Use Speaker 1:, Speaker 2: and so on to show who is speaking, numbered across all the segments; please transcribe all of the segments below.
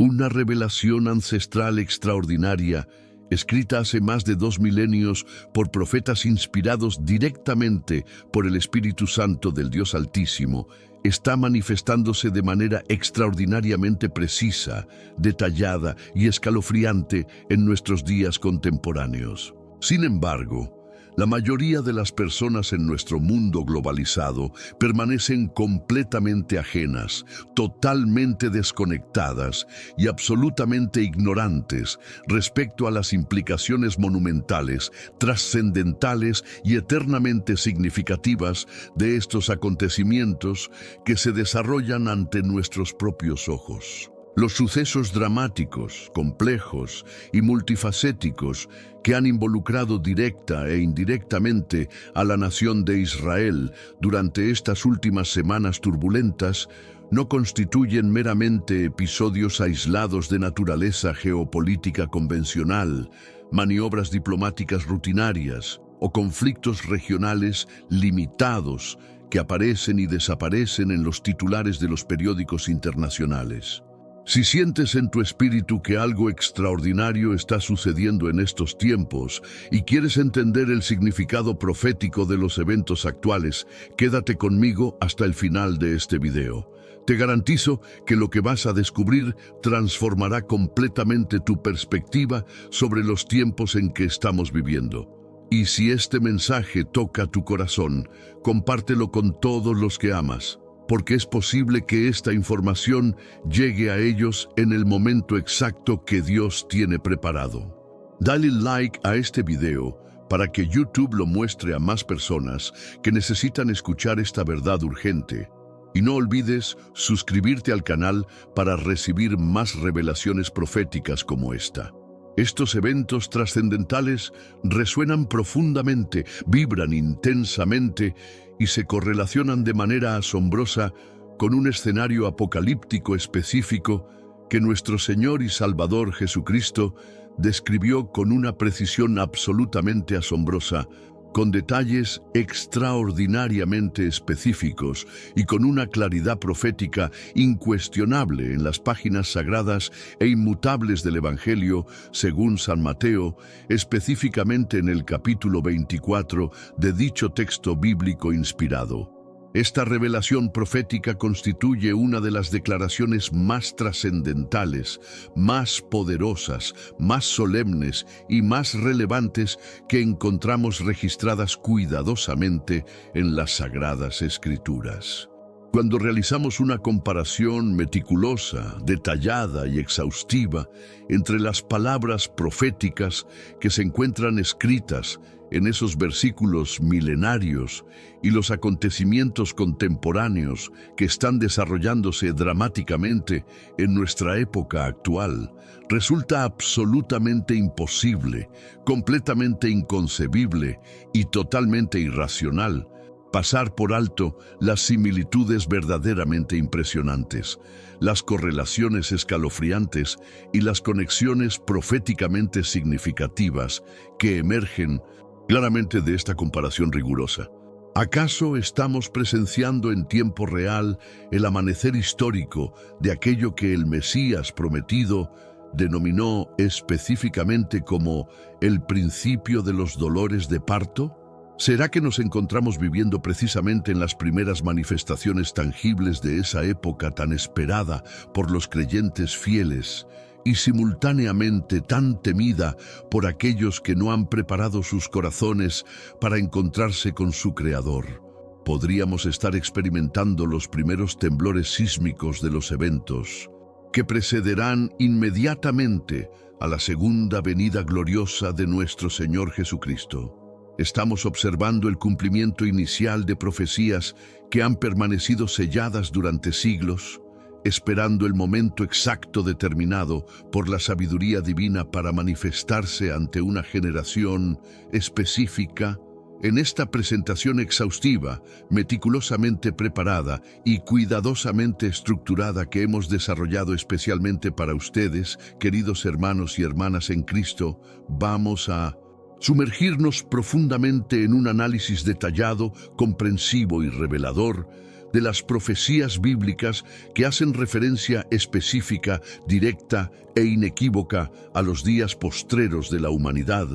Speaker 1: Una revelación ancestral extraordinaria, escrita hace más de 2 milenios por profetas inspirados directamente por el Espíritu Santo del Dios Altísimo, está manifestándose de manera extraordinariamente precisa, detallada y escalofriante en nuestros días contemporáneos. Sin embargo, la mayoría de las personas en nuestro mundo globalizado permanecen completamente ajenas, totalmente desconectadas y absolutamente ignorantes respecto a las implicaciones monumentales, trascendentales y eternamente significativas de estos acontecimientos que se desarrollan ante nuestros propios ojos. Los sucesos dramáticos, complejos y multifacéticos que han involucrado directa e indirectamente a la nación de Israel durante estas últimas semanas turbulentas no constituyen meramente episodios aislados de naturaleza geopolítica convencional, maniobras diplomáticas rutinarias o conflictos regionales limitados que aparecen y desaparecen en los titulares de los periódicos internacionales. Si sientes en tu espíritu que algo extraordinario está sucediendo en estos tiempos y quieres entender el significado profético de los eventos actuales, quédate conmigo hasta el final de este video. Te garantizo que lo que vas a descubrir transformará completamente tu perspectiva sobre los tiempos en que estamos viviendo. Y si este mensaje toca tu corazón, compártelo con todos los que amas, porque es posible que esta información llegue a ellos en el momento exacto que Dios tiene preparado. Dale like a este video para que YouTube lo muestre a más personas que necesitan escuchar esta verdad urgente. Y no olvides suscribirte al canal para recibir más revelaciones proféticas como esta. Estos eventos trascendentales resuenan profundamente, vibran intensamente y se correlacionan de manera asombrosa con un escenario apocalíptico específico que nuestro Señor y Salvador Jesucristo describió con una precisión absolutamente asombrosa, con detalles extraordinariamente específicos y con una claridad profética incuestionable en las páginas sagradas e inmutables del Evangelio según San Mateo, específicamente en el capítulo 24 de dicho texto bíblico inspirado. Esta revelación profética constituye una de las declaraciones más trascendentales, más poderosas, más solemnes y más relevantes que encontramos registradas cuidadosamente en las Sagradas Escrituras. Cuando realizamos una comparación meticulosa, detallada y exhaustiva entre las palabras proféticas que se encuentran escritas en esos versículos milenarios y los acontecimientos contemporáneos que están desarrollándose dramáticamente en nuestra época actual, resulta absolutamente imposible, completamente inconcebible y totalmente irracional pasar por alto las similitudes verdaderamente impresionantes, las correlaciones escalofriantes y las conexiones proféticamente significativas que emergen claramente de esta comparación rigurosa. ¿Acaso estamos presenciando en tiempo real el amanecer histórico de aquello que el Mesías prometido denominó específicamente como el principio de los dolores de parto? ¿Será que nos encontramos viviendo precisamente en las primeras manifestaciones tangibles de esa época tan esperada por los creyentes fieles y simultáneamente tan temida por aquellos que no han preparado sus corazones para encontrarse con su Creador? Podríamos estar experimentando los primeros temblores sísmicos de los eventos que precederán inmediatamente a la segunda venida gloriosa de nuestro Señor Jesucristo. Estamos observando el cumplimiento inicial de profecías que han permanecido selladas durante siglos, esperando el momento exacto determinado por la sabiduría divina para manifestarse ante una generación específica. En esta presentación exhaustiva, meticulosamente preparada y cuidadosamente estructurada que hemos desarrollado especialmente para ustedes, queridos hermanos y hermanas en Cristo, vamos a sumergirnos profundamente en un análisis detallado, comprensivo y revelador de las profecías bíblicas que hacen referencia específica, directa e inequívoca a los días postreros de la humanidad,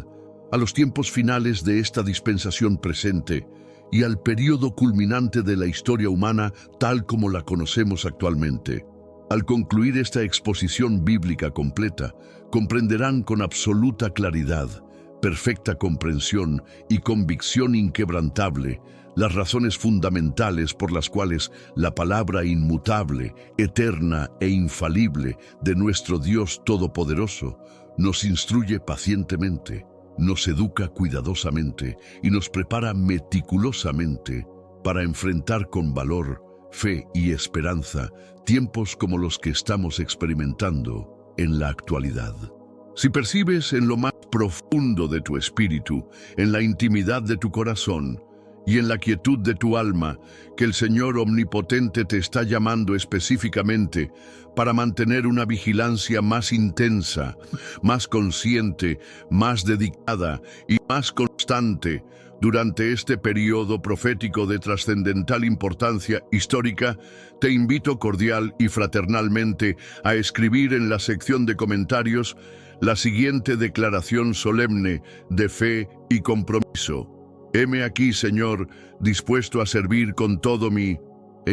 Speaker 1: a los tiempos finales de esta dispensación presente y al período culminante de la historia humana tal como la conocemos actualmente. Al concluir esta exposición bíblica completa, comprenderán con absoluta claridad, perfecta comprensión y convicción inquebrantable las razones fundamentales por las cuales la palabra inmutable, eterna e infalible de nuestro Dios Todopoderoso nos instruye pacientemente, nos educa cuidadosamente y nos prepara meticulosamente para enfrentar con valor, fe y esperanza tiempos como los que estamos experimentando en la actualidad. Si percibes en lo más profundo de tu espíritu, en la intimidad de tu corazón y en la quietud de tu alma, que el Señor Omnipotente te está llamando específicamente para mantener una vigilancia más intensa, más consciente, más dedicada y más constante durante este periodo profético de trascendental importancia histórica, te invito cordial y fraternalmente a escribir en la sección de comentarios la siguiente declaración solemne de fe y compromiso. Heme aquí, Señor, dispuesto a servir con todo mi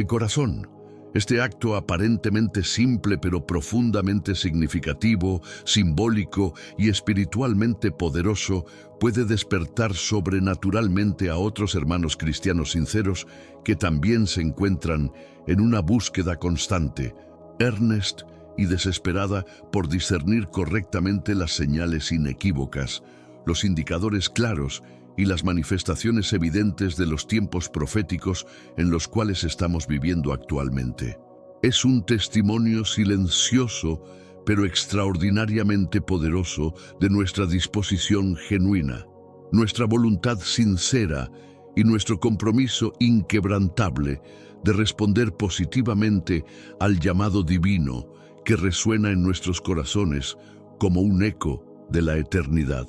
Speaker 1: corazón. Este acto aparentemente simple pero profundamente significativo, simbólico y espiritualmente poderoso puede despertar sobrenaturalmente a otros hermanos cristianos sinceros que también se encuentran en una búsqueda constante, earnest y desesperada por discernir correctamente las señales inequívocas, los indicadores claros y las manifestaciones evidentes de los tiempos proféticos en los cuales estamos viviendo actualmente. Es un testimonio silencioso, pero extraordinariamente poderoso de nuestra disposición genuina, nuestra voluntad sincera y nuestro compromiso inquebrantable de responder positivamente al llamado divino que resuena en nuestros corazones como un eco de la eternidad.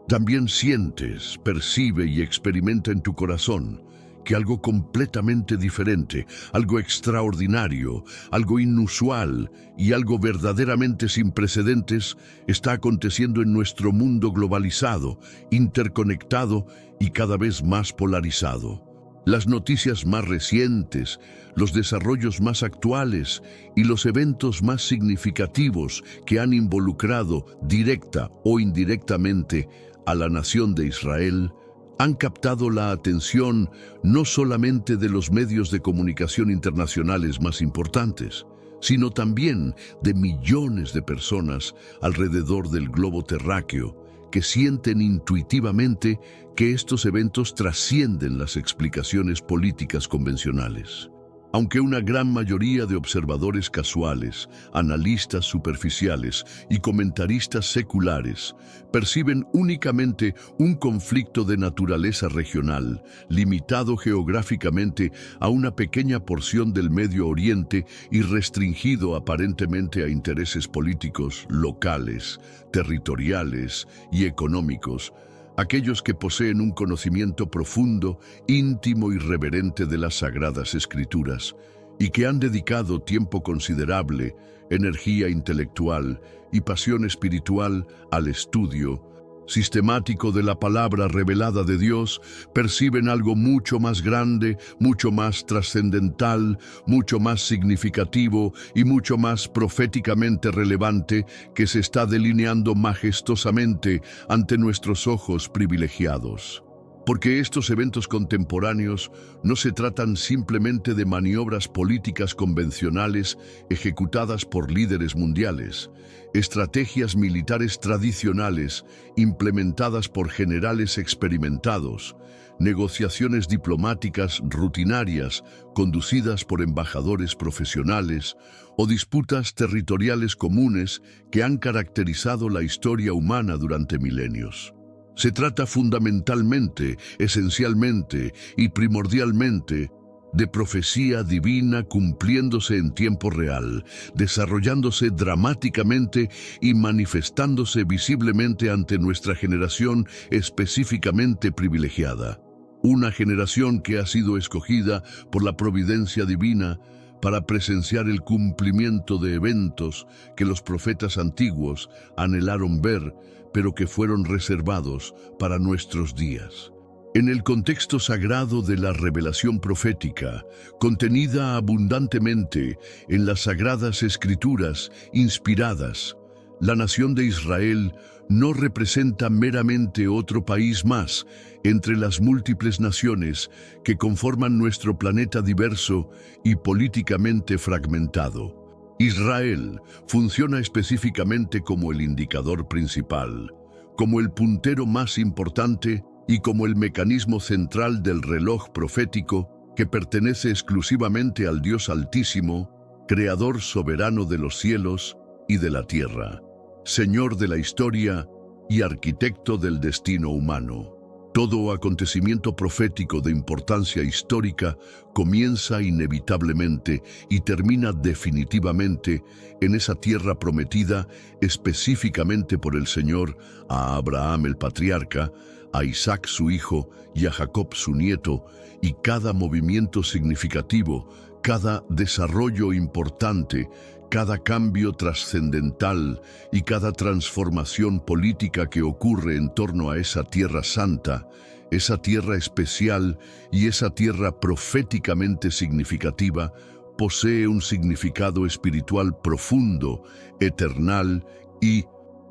Speaker 1: También sientes, percibe y experimenta en tu corazón que algo completamente diferente, algo extraordinario, algo inusual y algo verdaderamente sin precedentes está aconteciendo en nuestro mundo globalizado, interconectado y cada vez más polarizado. Las noticias más recientes, los desarrollos más actuales y los eventos más significativos que han involucrado directa o indirectamente a la nación de Israel han captado la atención no solamente de los medios de comunicación internacionales más importantes, sino también de millones de personas alrededor del globo terráqueo que sienten intuitivamente que estos eventos trascienden las explicaciones políticas convencionales. Aunque una gran mayoría de observadores casuales, analistas superficiales y comentaristas seculares perciben únicamente un conflicto de naturaleza regional, limitado geográficamente a una pequeña porción del Medio Oriente y restringido aparentemente a intereses políticos locales, territoriales y económicos, aquellos que poseen un conocimiento profundo, íntimo y reverente de las Sagradas Escrituras, y que han dedicado tiempo considerable, energía intelectual y pasión espiritual al estudio sistemático de la palabra revelada de Dios, perciben algo mucho más grande, mucho más trascendental, mucho más significativo y mucho más proféticamente relevante que se está delineando majestuosamente ante nuestros ojos privilegiados. Porque estos eventos contemporáneos no se tratan simplemente de maniobras políticas convencionales ejecutadas por líderes mundiales, estrategias militares tradicionales implementadas por generales experimentados, negociaciones diplomáticas rutinarias conducidas por embajadores profesionales o disputas territoriales comunes que han caracterizado la historia humana durante milenios. Se trata fundamentalmente, esencialmente y primordialmente de profecía divina cumpliéndose en tiempo real, desarrollándose dramáticamente y manifestándose visiblemente ante nuestra generación específicamente privilegiada. una generación que ha sido escogida por la providencia divina para presenciar el cumplimiento de eventos que los profetas antiguos anhelaron ver, pero que fueron reservados para nuestros días. En el contexto sagrado de la revelación profética, contenida abundantemente en las sagradas escrituras inspiradas, la nación de Israel no representa meramente otro país más entre las múltiples naciones que conforman nuestro planeta diverso y políticamente fragmentado. Israel funciona específicamente como el indicador principal, como el puntero más importante y como el mecanismo central del reloj profético que pertenece exclusivamente al Dios Altísimo, Creador soberano de los cielos y de la tierra, Señor de la historia y arquitecto del destino humano. Todo acontecimiento profético de importancia histórica comienza inevitablemente y termina definitivamente en esa tierra prometida específicamente por el Señor a Abraham el patriarca, a Isaac su hijo y a Jacob su nieto, y cada movimiento significativo, cada desarrollo importante, cada cambio trascendental y cada transformación política que ocurre en torno a esa tierra santa, esa tierra especial y esa tierra proféticamente significativa, posee un significado espiritual profundo, eternal y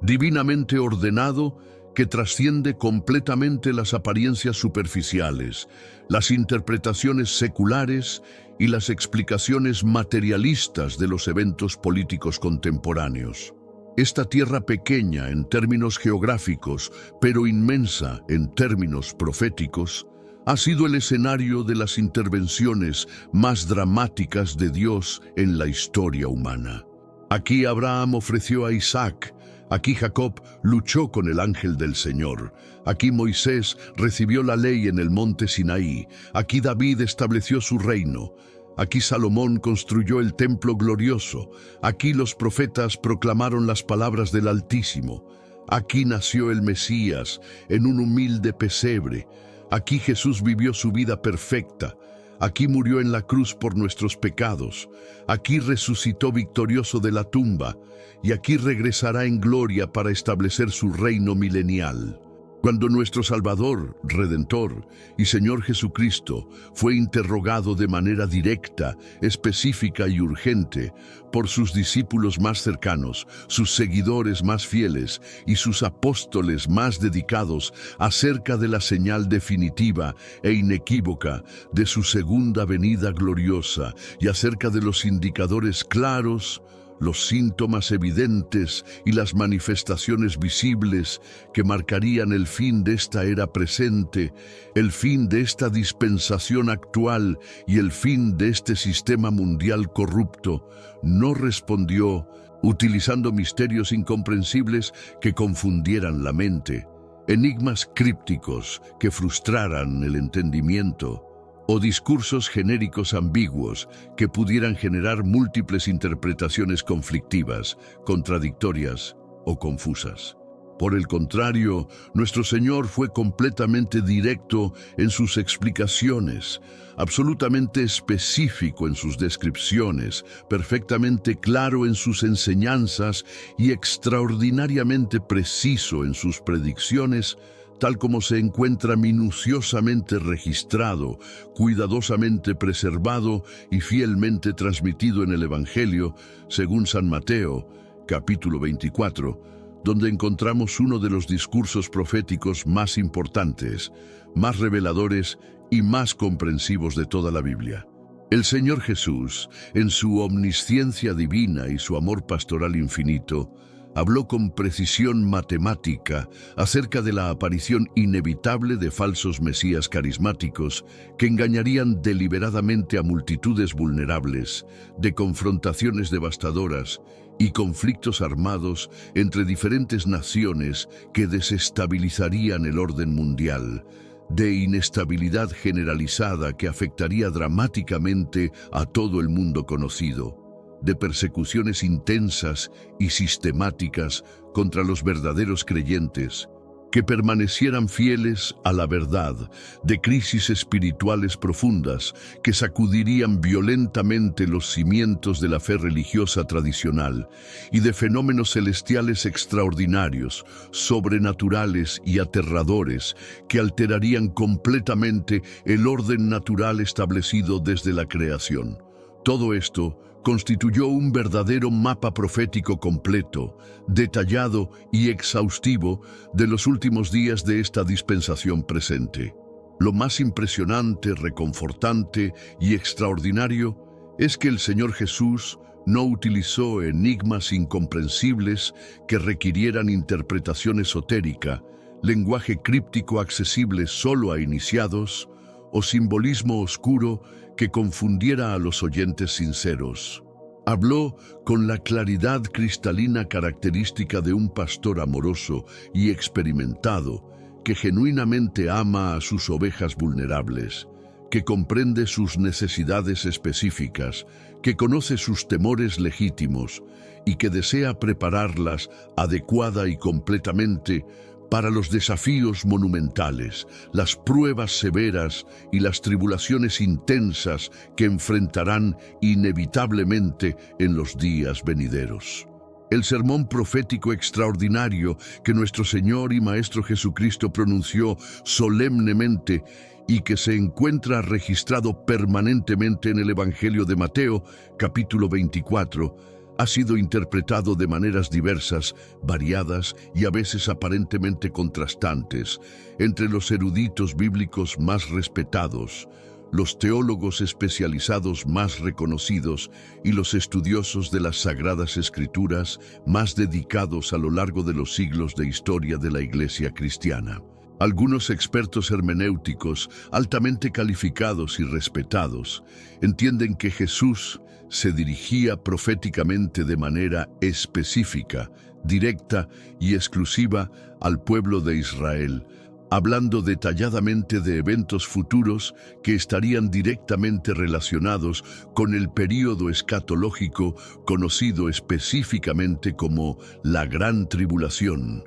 Speaker 1: divinamente ordenado que trasciende completamente las apariencias superficiales, las interpretaciones seculares y las explicaciones materialistas de los eventos políticos contemporáneos. Esta tierra pequeña en términos geográficos, pero inmensa en términos proféticos, ha sido el escenario de las intervenciones más dramáticas de Dios en la historia humana. Aquí Abraham ofreció a Isaac. Aquí Jacob luchó con el ángel del Señor. Aquí Moisés recibió la ley en el monte Sinaí. Aquí David estableció su reino. Aquí Salomón construyó el templo glorioso. Aquí los profetas proclamaron las palabras del Altísimo. Aquí nació el Mesías en un humilde pesebre. Aquí Jesús vivió su vida perfecta. Aquí murió en la cruz por nuestros pecados. Aquí resucitó victorioso de la tumba. Y aquí regresará en gloria para establecer su reino milenial. Cuando nuestro Salvador, Redentor y Señor Jesucristo fue interrogado de manera directa, específica y urgente por sus discípulos más cercanos, sus seguidores más fieles y sus apóstoles más dedicados acerca de la señal definitiva e inequívoca de su segunda venida gloriosa y acerca de los indicadores claros, los síntomas evidentes y las manifestaciones visibles que marcarían el fin de esta era presente, el fin de esta dispensación actual y el fin de este sistema mundial corrupto, no respondió utilizando misterios incomprensibles que confundieran la mente, enigmas crípticos que frustraran el entendimiento, o discursos genéricos ambiguos que pudieran generar múltiples interpretaciones conflictivas, contradictorias o confusas. Por el contrario, nuestro Señor fue completamente directo en sus explicaciones, absolutamente específico en sus descripciones, perfectamente claro en sus enseñanzas y extraordinariamente preciso en sus predicciones, tal como se encuentra minuciosamente registrado, cuidadosamente preservado y fielmente transmitido en el Evangelio, según San Mateo, capítulo 24, donde encontramos uno de los discursos proféticos más importantes, más reveladores y más comprensivos de toda la Biblia. El Señor Jesús, en su omnisciencia divina y su amor pastoral infinito, habló con precisión matemática acerca de la aparición inevitable de falsos mesías carismáticos que engañarían deliberadamente a multitudes vulnerables, de confrontaciones devastadoras y conflictos armados entre diferentes naciones que desestabilizarían el orden mundial, de inestabilidad generalizada que afectaría dramáticamente a todo el mundo conocido, de persecuciones intensas y sistemáticas contra los verdaderos creyentes, que permanecieran fieles a la verdad, de crisis espirituales profundas que sacudirían violentamente los cimientos de la fe religiosa tradicional y de fenómenos celestiales extraordinarios, sobrenaturales y aterradores que alterarían completamente el orden natural establecido desde la creación. Todo esto constituyó un verdadero mapa profético completo, detallado y exhaustivo de los últimos días de esta dispensación presente. Lo más impresionante, reconfortante y extraordinario es que el Señor Jesús no utilizó enigmas incomprensibles que requirieran interpretación esotérica, lenguaje críptico accesible solo a iniciados o simbolismo oscuro que confundiera a los oyentes sinceros. Habló con la claridad cristalina característica de un pastor amoroso y experimentado que genuinamente ama a sus ovejas vulnerables, que comprende sus necesidades específicas, que conoce sus temores legítimos y que desea prepararlas adecuada y completamente para los desafíos monumentales, las pruebas severas y las tribulaciones intensas que enfrentarán inevitablemente en los días venideros. El sermón profético extraordinario que nuestro Señor y Maestro Jesucristo pronunció solemnemente y que se encuentra registrado permanentemente en el Evangelio de Mateo, capítulo 24, ha sido interpretado de maneras diversas, variadas y a veces aparentemente contrastantes entre los eruditos bíblicos más respetados, los teólogos especializados más reconocidos y los estudiosos de las Sagradas Escrituras más dedicados a lo largo de los siglos de historia de la Iglesia cristiana. Algunos expertos hermenéuticos, altamente calificados y respetados, entienden que Jesús se dirigía proféticamente de manera específica, directa y exclusiva al pueblo de Israel, hablando detalladamente de eventos futuros que estarían directamente relacionados con el período escatológico conocido específicamente como la Gran Tribulación.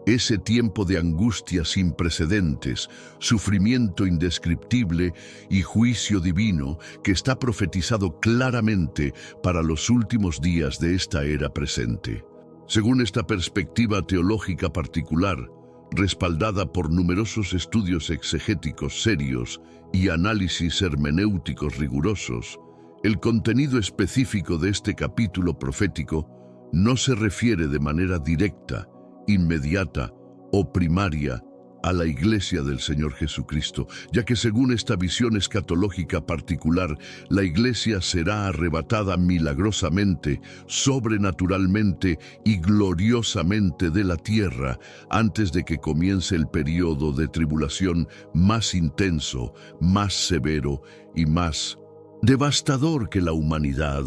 Speaker 1: Ese tiempo de angustia sin precedentes, sufrimiento indescriptible y juicio divino que está profetizado claramente para los últimos días de esta era presente. Según esta perspectiva teológica particular, respaldada por numerosos estudios exegéticos serios y análisis hermenéuticos rigurosos, el contenido específico de este capítulo profético no se refiere de manera directa, inmediata o primaria a la Iglesia del Señor Jesucristo, ya que según esta visión escatológica particular, la Iglesia será arrebatada milagrosamente, sobrenaturalmente y gloriosamente de la tierra antes de que comience el período de tribulación más intenso, más severo y más devastador que la humanidad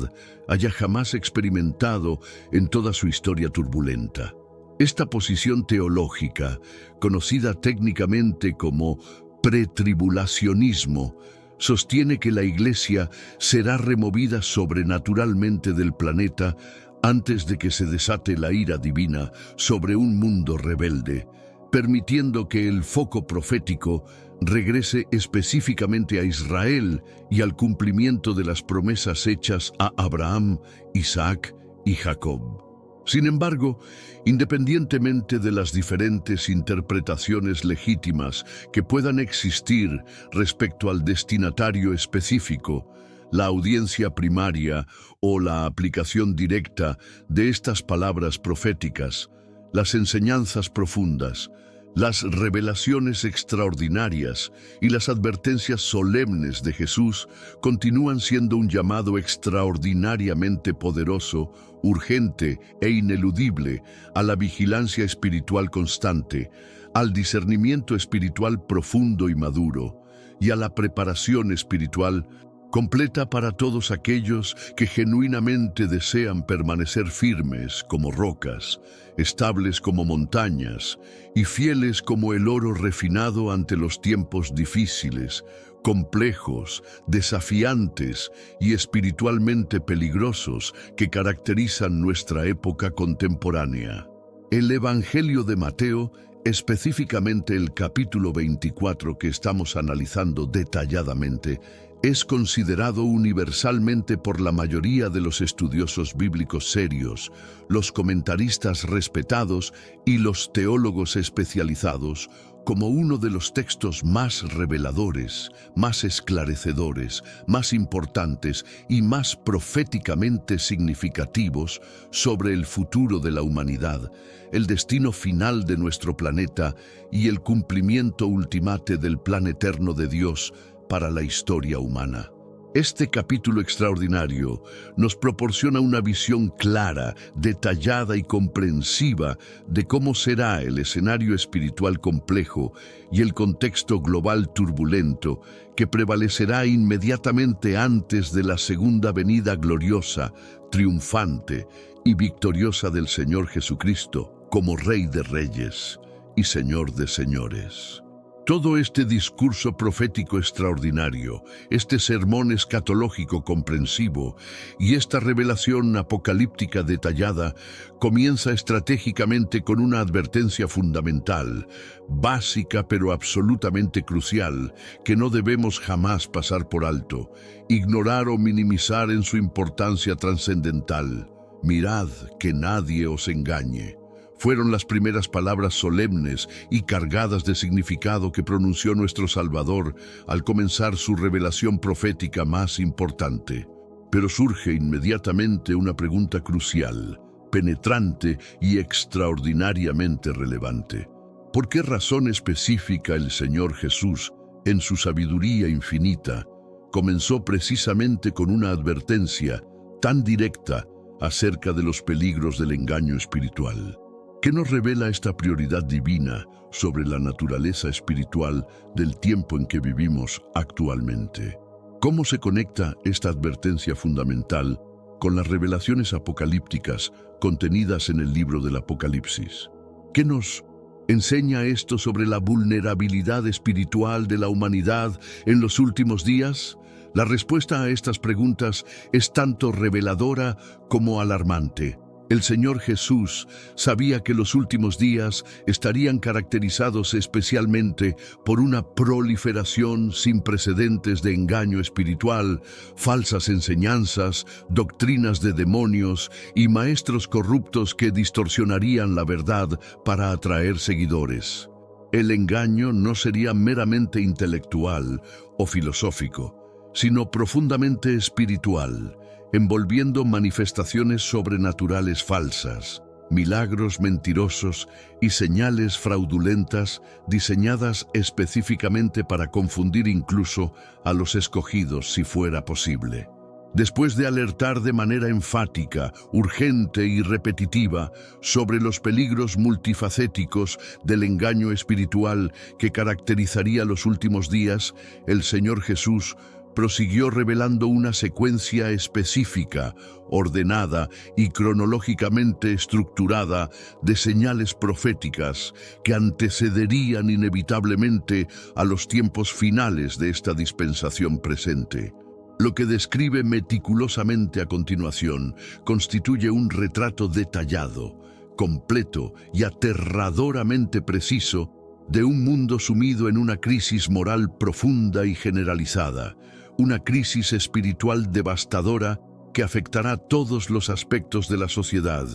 Speaker 1: haya jamás experimentado en toda su historia turbulenta. Esta posición teológica, conocida técnicamente como pretribulacionismo, sostiene que la Iglesia será removida sobrenaturalmente del planeta antes de que se desate la ira divina sobre un mundo rebelde, permitiendo que el foco profético regrese específicamente a Israel y al cumplimiento de las promesas hechas a Abraham, Isaac y Jacob. Sin embargo, independientemente de las diferentes interpretaciones legítimas que puedan existir respecto al destinatario específico, la audiencia primaria o la aplicación directa de estas palabras proféticas, las enseñanzas profundas, las revelaciones extraordinarias y las advertencias solemnes de Jesús continúan siendo un llamado extraordinariamente poderoso, urgente e ineludible a la vigilancia espiritual constante, al discernimiento espiritual profundo y maduro, y a la preparación espiritual completa para todos aquellos que genuinamente desean permanecer firmes como rocas, estables como montañas y fieles como el oro refinado ante los tiempos difíciles, complejos, desafiantes y espiritualmente peligrosos que caracterizan nuestra época contemporánea. El Evangelio de Mateo Específicamente el capítulo 24 que estamos analizando detalladamente es considerado universalmente por la mayoría de los estudiosos bíblicos serios, los comentaristas respetados y los teólogos especializados como uno de los textos más reveladores, más esclarecedores, más importantes y más proféticamente significativos sobre el futuro de la humanidad, el destino final de nuestro planeta y el cumplimiento ultimate del plan eterno de Dios para la historia humana. Este capítulo extraordinario nos proporciona una visión clara, detallada y comprensiva de cómo será el escenario espiritual complejo y el contexto global turbulento que prevalecerá inmediatamente antes de la segunda venida gloriosa, triunfante y victoriosa del Señor Jesucristo como Rey de Reyes y Señor de Señores. Todo este discurso profético extraordinario, este sermón escatológico comprensivo y esta revelación apocalíptica detallada comienza estratégicamente con una advertencia fundamental, básica pero absolutamente crucial, que no debemos jamás pasar por alto, ignorar o minimizar en su importancia trascendental. Mirad que nadie os engañe. Fueron las primeras palabras solemnes y cargadas de significado que pronunció nuestro Salvador al comenzar su revelación profética más importante. Pero surge inmediatamente una pregunta crucial, penetrante y extraordinariamente relevante. ¿Por qué razón específica el Señor Jesús, en su sabiduría infinita, comenzó precisamente con una advertencia tan directa acerca de los peligros del engaño espiritual? ¿Qué nos revela esta prioridad divina sobre la naturaleza espiritual del tiempo en que vivimos actualmente? ¿Cómo se conecta esta advertencia fundamental con las revelaciones apocalípticas contenidas en el libro del Apocalipsis? ¿Qué nos enseña esto sobre la vulnerabilidad espiritual de la humanidad en los últimos días? La respuesta a estas preguntas es tanto reveladora como alarmante. El Señor Jesús sabía que los últimos días estarían caracterizados especialmente por una proliferación sin precedentes de engaño espiritual, falsas enseñanzas, doctrinas de demonios y maestros corruptos que distorsionarían la verdad para atraer seguidores. El engaño no sería meramente intelectual o filosófico, sino profundamente espiritual, envolviendo manifestaciones sobrenaturales falsas, milagros mentirosos y señales fraudulentas diseñadas específicamente para confundir incluso a los escogidos si fuera posible. Después de alertar de manera enfática, urgente y repetitiva sobre los peligros multifacéticos del engaño espiritual que caracterizaría los últimos días, el Señor Jesús prosiguió revelando una secuencia específica, ordenada y cronológicamente estructurada de señales proféticas que antecederían inevitablemente a los tiempos finales de esta dispensación presente. Lo que describe meticulosamente a continuación constituye un retrato detallado, completo y aterradoramente preciso de un mundo sumido en una crisis moral profunda y generalizada, una crisis espiritual devastadora que afectará todos los aspectos de la sociedad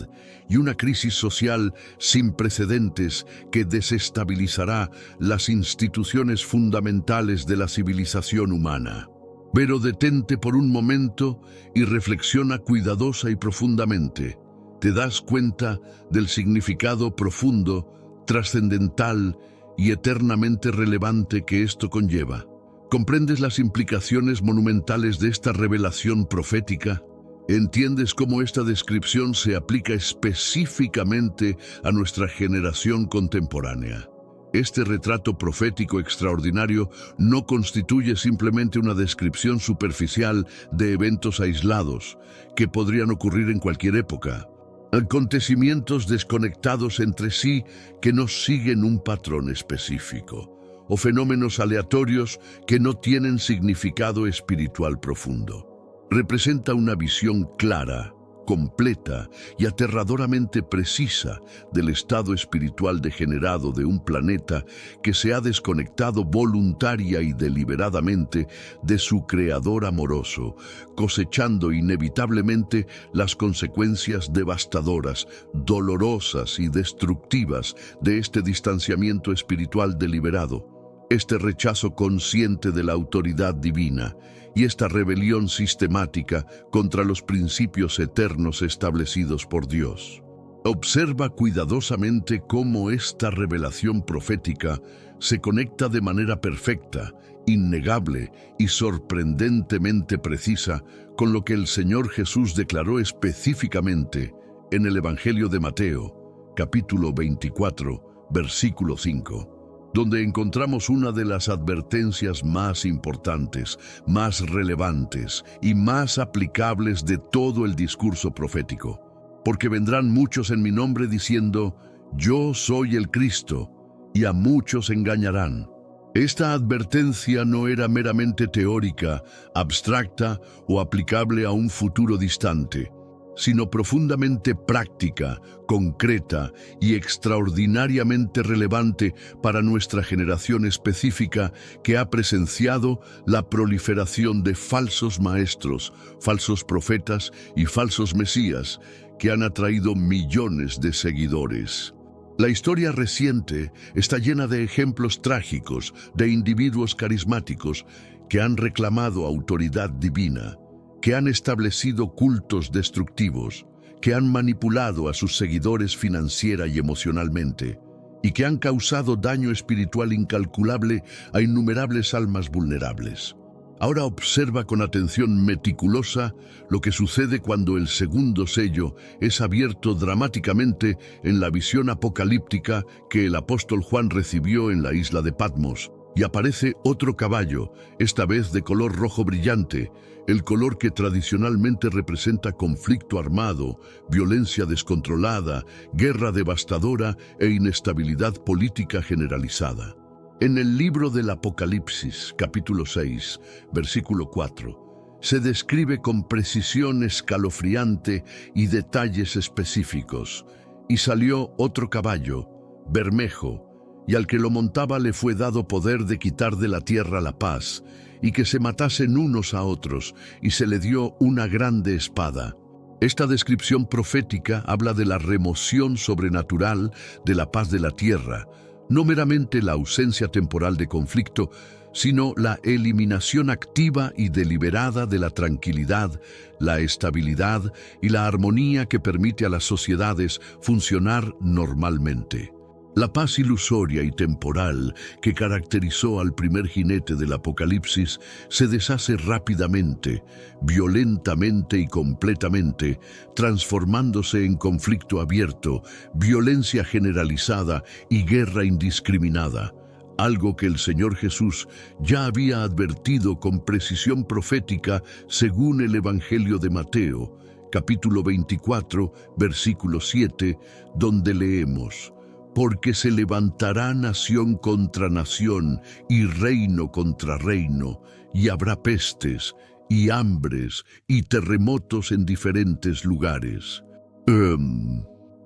Speaker 1: y una crisis social sin precedentes que desestabilizará las instituciones fundamentales de la civilización humana. Pero detente por un momento y reflexiona cuidadosa y profundamente. Te das cuenta del significado profundo, trascendental y eternamente relevante que esto conlleva. ¿Comprendes las implicaciones monumentales de esta revelación profética? ¿Entiendes cómo esta descripción se aplica específicamente a nuestra generación contemporánea? Este retrato profético extraordinario no constituye simplemente una descripción superficial de eventos aislados que podrían ocurrir en cualquier época. Acontecimientos desconectados entre sí que no siguen un patrón específico, o fenómenos aleatorios que no tienen significado espiritual profundo. Representa una visión clara, completa y aterradoramente precisa del estado espiritual degenerado de un planeta que se ha desconectado voluntaria y deliberadamente de su creador amoroso, cosechando inevitablemente las consecuencias devastadoras, dolorosas y destructivas de este distanciamiento espiritual deliberado, este rechazo consciente de la autoridad divina y esta rebelión sistemática contra los principios eternos establecidos por Dios. Observa cuidadosamente cómo esta revelación profética se conecta de manera perfecta, innegable y sorprendentemente precisa con lo que el Señor Jesús declaró específicamente en el Evangelio de Mateo, capítulo 24, versículo 5. Donde encontramos una de las advertencias más importantes, más relevantes y más aplicables de todo el discurso profético. Porque vendrán muchos en mi nombre diciendo, yo soy el Cristo, y a muchos engañarán. Esta advertencia no era meramente teórica, abstracta o aplicable a un futuro distante, sino profundamente práctica, concreta y extraordinariamente relevante para nuestra generación específica que ha presenciado la proliferación de falsos maestros, falsos profetas y falsos mesías que han atraído millones de seguidores. La historia reciente está llena de ejemplos trágicos de individuos carismáticos que han reclamado autoridad divina, que han establecido cultos destructivos, que han manipulado a sus seguidores financiera y emocionalmente, y que han causado daño espiritual incalculable a innumerables almas vulnerables. Ahora observa con atención meticulosa lo que sucede cuando el segundo sello es abierto dramáticamente en la visión apocalíptica que el apóstol Juan recibió en la isla de Patmos, y aparece otro caballo, esta vez de color rojo brillante, el color que tradicionalmente representa conflicto armado, violencia descontrolada, guerra devastadora e inestabilidad política generalizada. En el libro del Apocalipsis, capítulo 6, versículo 4, se describe con precisión escalofriante y detalles específicos. Y salió otro caballo, bermejo, y al que lo montaba le fue dado poder de quitar de la tierra la paz, y que se matasen unos a otros, y se le dio una grande espada. Esta descripción profética habla de la remoción sobrenatural de la paz de la tierra, no meramente la ausencia temporal de conflicto, sino la eliminación activa y deliberada de la tranquilidad, la estabilidad y la armonía que permite a las sociedades funcionar normalmente. La paz ilusoria y temporal que caracterizó al primer jinete del Apocalipsis se deshace rápidamente, violentamente y completamente, transformándose en conflicto abierto, violencia generalizada y guerra indiscriminada, algo que el Señor Jesús ya había advertido con precisión profética según el Evangelio de Mateo, capítulo 24, versículo 7, donde leemos: porque se levantará nación contra nación y reino contra reino, y habrá pestes, y hambres, y terremotos en diferentes lugares.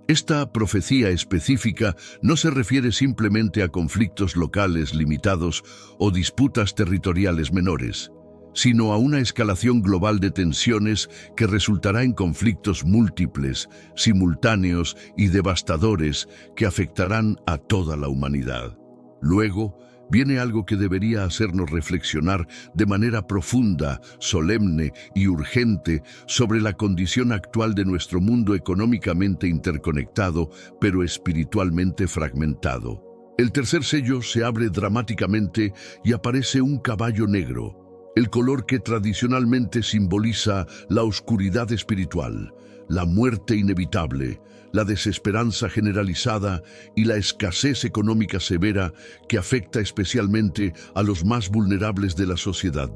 Speaker 1: Esta profecía específica no se refiere simplemente a conflictos locales limitados o disputas territoriales menores, sino a una escalación global de tensiones que resultará en conflictos múltiples, simultáneos y devastadores que afectarán a toda la humanidad. Luego, viene algo que debería hacernos reflexionar de manera profunda, solemne y urgente sobre la condición actual de nuestro mundo económicamente interconectado, pero espiritualmente fragmentado. El tercer sello se abre dramáticamente y aparece un caballo negro, el color que tradicionalmente simboliza la oscuridad espiritual, la muerte inevitable, la desesperanza generalizada y la escasez económica severa que afecta especialmente a los más vulnerables de la sociedad.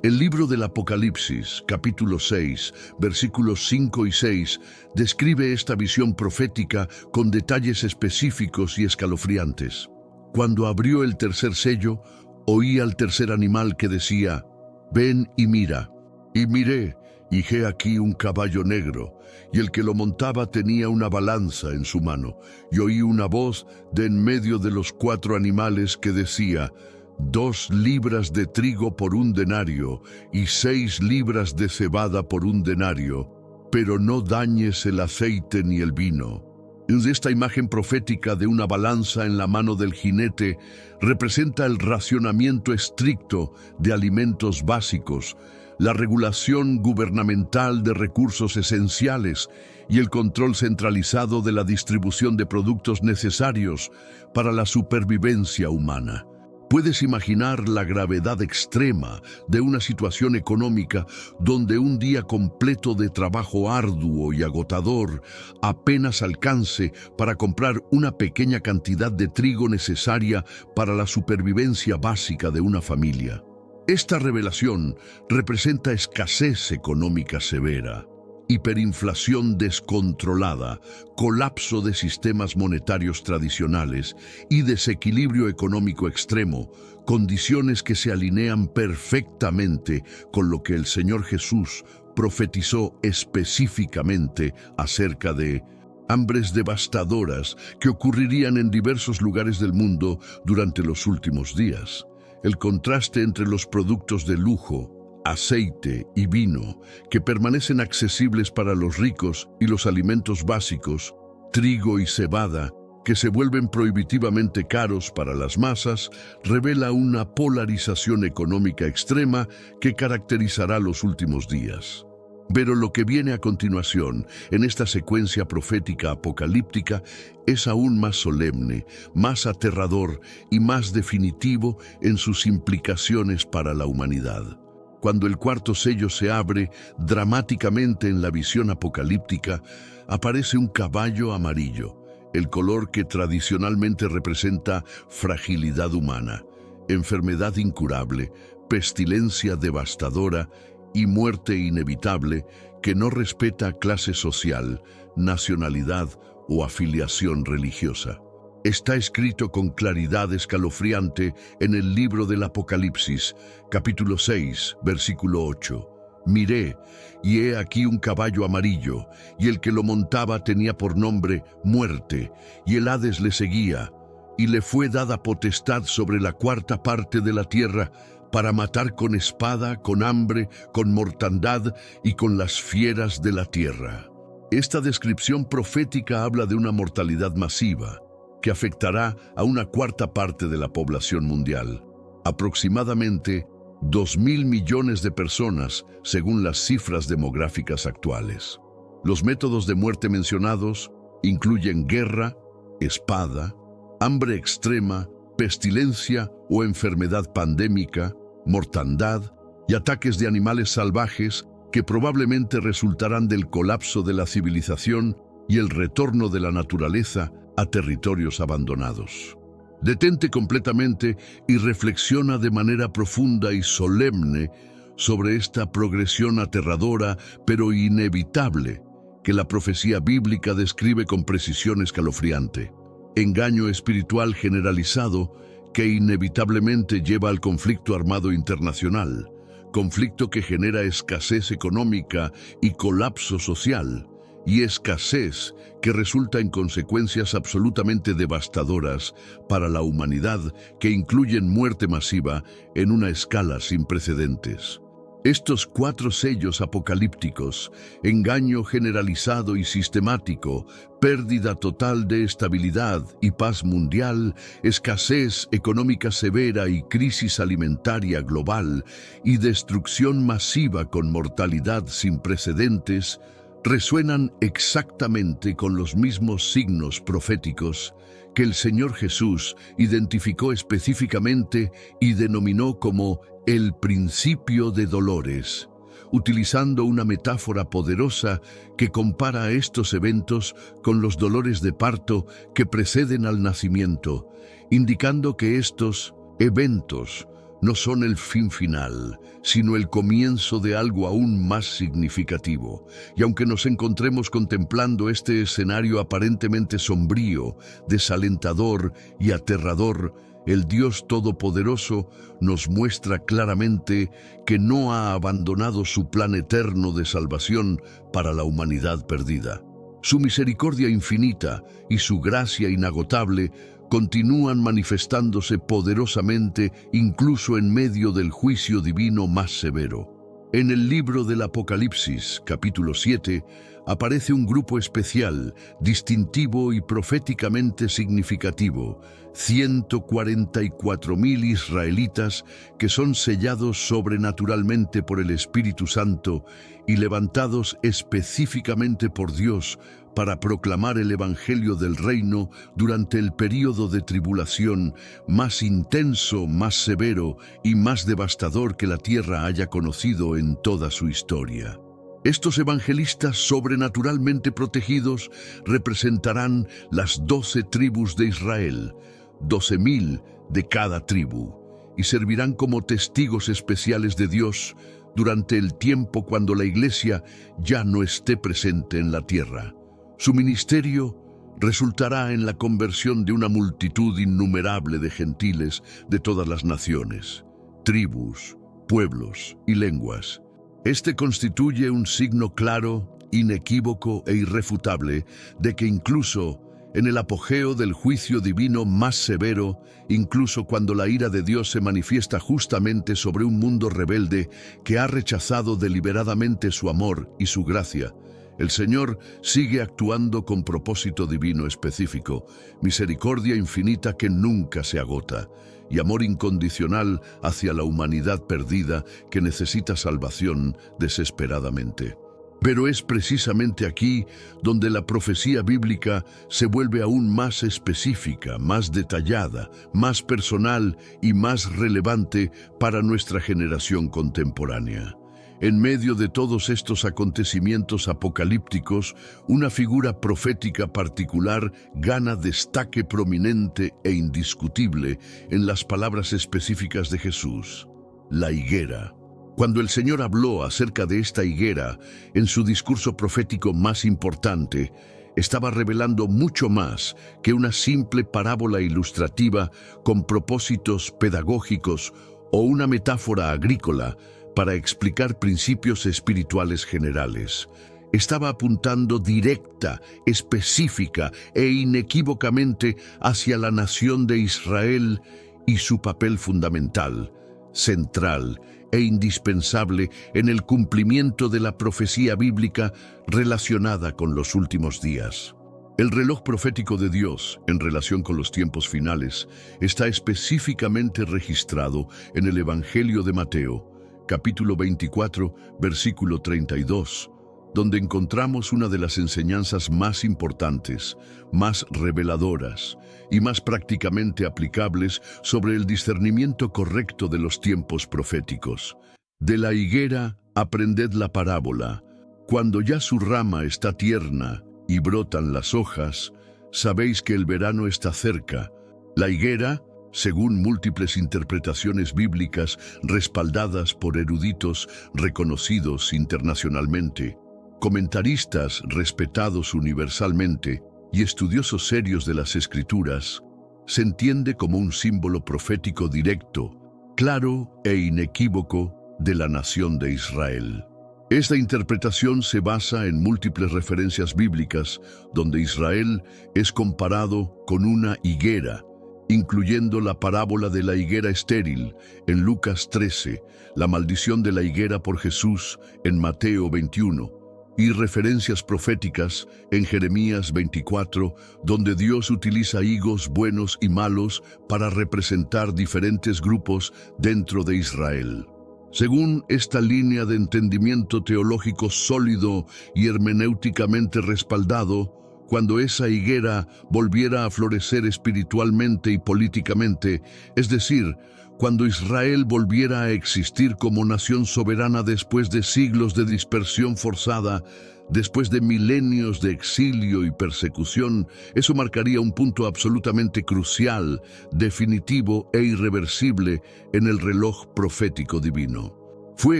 Speaker 1: El libro del Apocalipsis, capítulo 6, versículos 5 y 6, describe esta visión profética con detalles específicos y escalofriantes. Cuando abrió el tercer sello, oí al tercer animal que decía: ven y mira. Y miré, Y he aquí un caballo negro, y el que lo montaba tenía una balanza en su mano, y oí una voz de en medio de los 4 animales que decía: 2 libras de trigo por 1 denario, y 6 libras de cebada por 1 denario, pero no dañes el aceite ni el vino. Esta imagen profética de una balanza en la mano del jinete representa el racionamiento estricto de alimentos básicos, la regulación gubernamental de recursos esenciales y el control centralizado de la distribución de productos necesarios para la supervivencia humana. Puedes imaginar la gravedad extrema de una situación económica donde un día completo de trabajo arduo y agotador apenas alcance para comprar una pequeña cantidad de trigo necesaria para la supervivencia básica de una familia. Esta revelación representa escasez económica severa, hiperinflación descontrolada, colapso de sistemas monetarios tradicionales y desequilibrio económico extremo, condiciones que se alinean perfectamente con lo que el Señor Jesús profetizó específicamente acerca de hambres devastadoras que ocurrirían en diversos lugares del mundo durante los últimos días. El contraste entre los productos de lujo, aceite y vino, que permanecen accesibles para los ricos, y los alimentos básicos, trigo y cebada, que se vuelven prohibitivamente caros para las masas, revela una polarización económica extrema que caracterizará los últimos días. Pero lo que viene a continuación, en esta secuencia profética apocalíptica, es aún más solemne, más aterrador y más definitivo en sus implicaciones para la humanidad. Cuando el 4º sello se abre, dramáticamente en la visión apocalíptica, aparece un caballo amarillo, el color que tradicionalmente representa fragilidad humana, enfermedad incurable, pestilencia devastadora y muerte inevitable que no respeta clase social, nacionalidad o afiliación religiosa. Está escrito con claridad escalofriante en el libro del Apocalipsis, capítulo 6, versículo 8. Miré, y he aquí un caballo amarillo, y el que lo montaba tenía por nombre Muerte, y el Hades le seguía, y le fue dada potestad sobre la 4ª parte de la tierra, para matar con espada, con hambre, con mortandad y con las fieras de la tierra. Esta descripción profética habla de una mortalidad masiva que afectará a una 4ª parte de la población mundial, aproximadamente 2.000 millones de personas según las cifras demográficas actuales. Los métodos de muerte mencionados incluyen guerra, espada, hambre extrema, pestilencia o enfermedad pandémica, mortandad y ataques de animales salvajes que probablemente resultarán del colapso de la civilización y el retorno de la naturaleza a territorios abandonados. Detente completamente y reflexiona de manera profunda y solemne sobre esta progresión aterradora pero inevitable que la profecía bíblica describe con precisión escalofriante. Engaño espiritual generalizado que inevitablemente lleva al conflicto armado internacional, conflicto que genera escasez económica y colapso social, y escasez que resulta en consecuencias absolutamente devastadoras para la humanidad que incluyen muerte masiva en una escala sin precedentes. Estos 4 sellos apocalípticos, engaño generalizado y sistemático, pérdida total de estabilidad y paz mundial, escasez económica severa y crisis alimentaria global, y destrucción masiva con mortalidad sin precedentes, resuenan exactamente con los mismos signos proféticos que el Señor Jesús identificó específicamente y denominó como el principio de dolores, utilizando una metáfora poderosa que compara a estos eventos con los dolores de parto que preceden al nacimiento, indicando que estos eventos no son el fin final, sino el comienzo de algo aún más significativo. Y aunque nos encontremos contemplando este escenario aparentemente sombrío, desalentador y aterrador, el Dios Todopoderoso nos muestra claramente que no ha abandonado su plan eterno de salvación para la humanidad perdida. Su misericordia infinita y su gracia inagotable continúan manifestándose poderosamente incluso en medio del juicio divino más severo. En el libro del Apocalipsis, capítulo 7, aparece un grupo especial, distintivo y proféticamente significativo, 144.000 israelitas que son sellados sobrenaturalmente por el Espíritu Santo y levantados específicamente por Dios para proclamar el Evangelio del Reino durante el período de tribulación más intenso, más severo y más devastador que la tierra haya conocido en toda su historia. Estos evangelistas sobrenaturalmente protegidos representarán las 12 tribus de Israel, 12.000 de cada tribu, y servirán como testigos especiales de Dios durante el tiempo cuando la Iglesia ya no esté presente en la tierra. Su ministerio resultará en la conversión de una multitud innumerable de gentiles de todas las naciones, tribus, pueblos y lenguas. Este constituye un signo claro, inequívoco e irrefutable de que incluso en el apogeo del juicio divino más severo, incluso cuando la ira de Dios se manifiesta justamente sobre un mundo rebelde que ha rechazado deliberadamente su amor y su gracia, el Señor sigue actuando con propósito divino específico, misericordia infinita que nunca se agota, y amor incondicional hacia la humanidad perdida que necesita salvación desesperadamente. Pero es precisamente aquí donde la profecía bíblica se vuelve aún más específica, más detallada, más personal y más relevante para nuestra generación contemporánea. En medio de todos estos acontecimientos apocalípticos, una figura profética particular gana destaque prominente e indiscutible en las palabras específicas de Jesús: la higuera. Cuando el Señor habló acerca de esta higuera en su discurso profético más importante, estaba revelando mucho más que una simple parábola ilustrativa con propósitos pedagógicos o una metáfora agrícola para explicar principios espirituales generales. Estaba apuntando directa, específica e inequívocamente hacia la nación de Israel y su papel fundamental, central e indispensable en el cumplimiento de la profecía bíblica relacionada con los últimos días. El reloj profético de Dios en relación con los tiempos finales está específicamente registrado en el Evangelio de Mateo, capítulo 24, versículo 32, donde encontramos una de las enseñanzas más importantes, más reveladoras y más prácticamente aplicables sobre el discernimiento correcto de los tiempos proféticos. De la higuera aprended la parábola. Cuando ya su rama está tierna y brotan las hojas, sabéis que el verano está cerca. La higuera, según múltiples interpretaciones bíblicas respaldadas por eruditos reconocidos internacionalmente, comentaristas respetados universalmente y estudiosos serios de las Escrituras, se entiende como un símbolo profético directo, claro e inequívoco de la nación de Israel. Esta interpretación se basa en múltiples referencias bíblicas donde Israel es comparado con una higuera, incluyendo la parábola de la higuera estéril en Lucas 13, la maldición de la higuera por Jesús en Mateo 21, y referencias proféticas en Jeremías 24, donde Dios utiliza higos buenos y malos para representar diferentes grupos dentro de Israel. Según esta línea de entendimiento teológico sólido y hermenéuticamente respaldado, cuando esa higuera volviera a florecer espiritualmente y políticamente, es decir, cuando Israel volviera a existir como nación soberana después de siglos de dispersión forzada, después de milenios de exilio y persecución, eso marcaría un punto absolutamente crucial, definitivo e irreversible en el reloj profético divino. Fue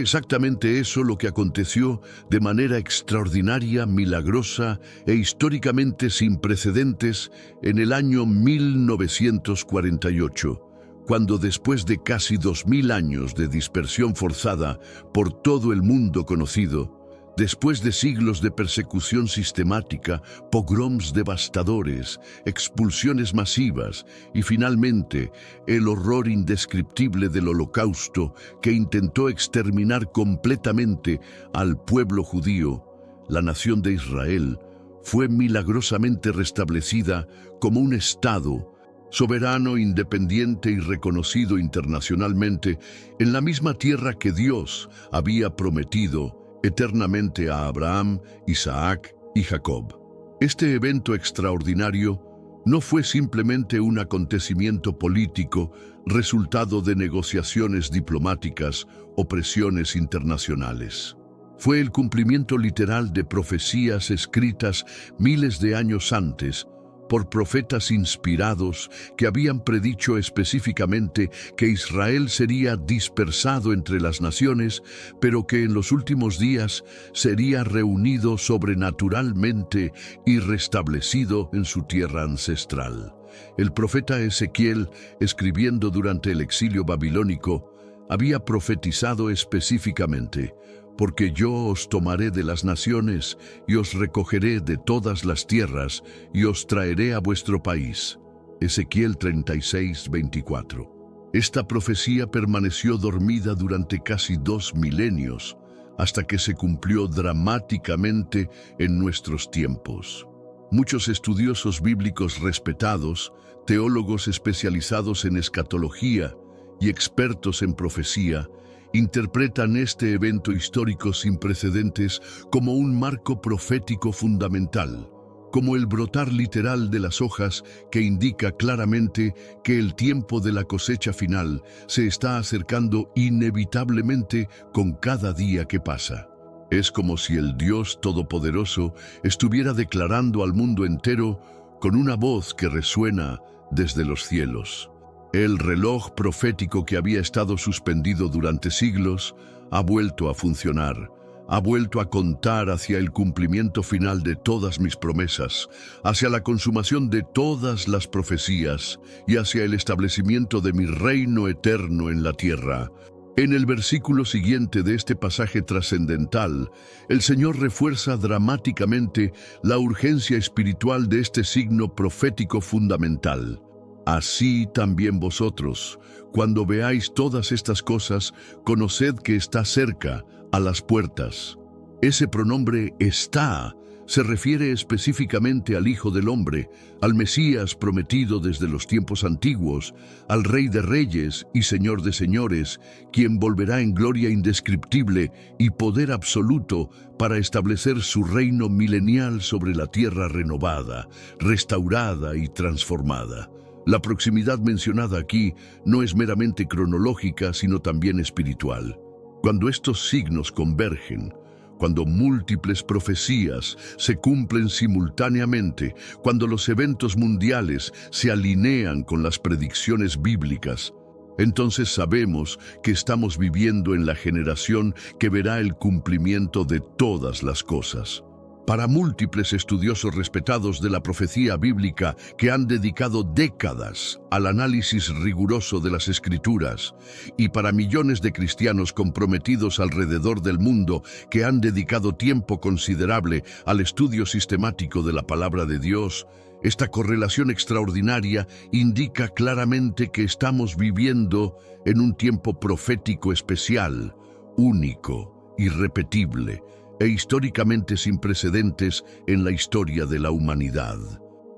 Speaker 1: exactamente eso lo que aconteció de manera extraordinaria, milagrosa e históricamente sin precedentes en el año 1948, cuando después de casi 2000 años de dispersión forzada por todo el mundo conocido, después de siglos de persecución sistemática, pogroms devastadores, expulsiones masivas y finalmente el horror indescriptible del Holocausto que intentó exterminar completamente al pueblo judío, la nación de Israel fue milagrosamente restablecida como un Estado soberano, independiente y reconocido internacionalmente en la misma tierra que Dios había prometido eternamente a Abraham, Isaac y Jacob. Este evento extraordinario no fue simplemente un acontecimiento político resultado de negociaciones diplomáticas o presiones internacionales. Fue el cumplimiento literal de profecías escritas miles de años antes por profetas inspirados que habían predicho específicamente que Israel sería dispersado entre las naciones, pero que en los últimos días sería reunido sobrenaturalmente y restablecido en su tierra ancestral. El profeta Ezequiel, escribiendo durante el exilio babilónico, había profetizado específicamente: porque yo os tomaré de las naciones y os recogeré de todas las tierras y os traeré a vuestro país. Ezequiel 36:24. Esta profecía permaneció dormida durante casi 2 milenios, hasta que se cumplió dramáticamente en nuestros tiempos. Muchos estudiosos bíblicos respetados, teólogos especializados en escatología y expertos en profecía, interpretan este evento histórico sin precedentes como un marco profético fundamental, como el brotar literal de las hojas que indica claramente que el tiempo de la cosecha final se está acercando inevitablemente con cada día que pasa. Es como si el Dios Todopoderoso estuviera declarando al mundo entero con una voz que resuena desde los cielos: el reloj profético que había estado suspendido durante siglos ha vuelto a funcionar, ha vuelto a contar hacia el cumplimiento final de todas mis promesas, hacia la consumación de todas las profecías y hacia el establecimiento de mi reino eterno en la tierra. En el versículo siguiente de este pasaje trascendental, el Señor refuerza dramáticamente la urgencia espiritual de este signo profético fundamental. Así también vosotros, cuando veáis todas estas cosas, conoced que está cerca, a las puertas. Ese pronombre está se refiere específicamente al Hijo del Hombre, al Mesías prometido desde los tiempos antiguos, al Rey de Reyes y Señor de Señores, quien volverá en gloria indescriptible y poder absoluto para establecer su reino milenial sobre la tierra renovada, restaurada y transformada. La proximidad mencionada aquí no es meramente cronológica, sino también espiritual. Cuando estos signos convergen, cuando múltiples profecías se cumplen simultáneamente, cuando los eventos mundiales se alinean con las predicciones bíblicas, entonces sabemos que estamos viviendo en la generación que verá el cumplimiento de todas las cosas. Para múltiples estudiosos respetados de la profecía bíblica que han dedicado décadas al análisis riguroso de las Escrituras, y para millones de cristianos comprometidos alrededor del mundo que han dedicado tiempo considerable al estudio sistemático de la palabra de Dios, esta correlación extraordinaria indica claramente que estamos viviendo en un tiempo profético especial, único, irrepetible, e históricamente sin precedentes en la historia de la humanidad.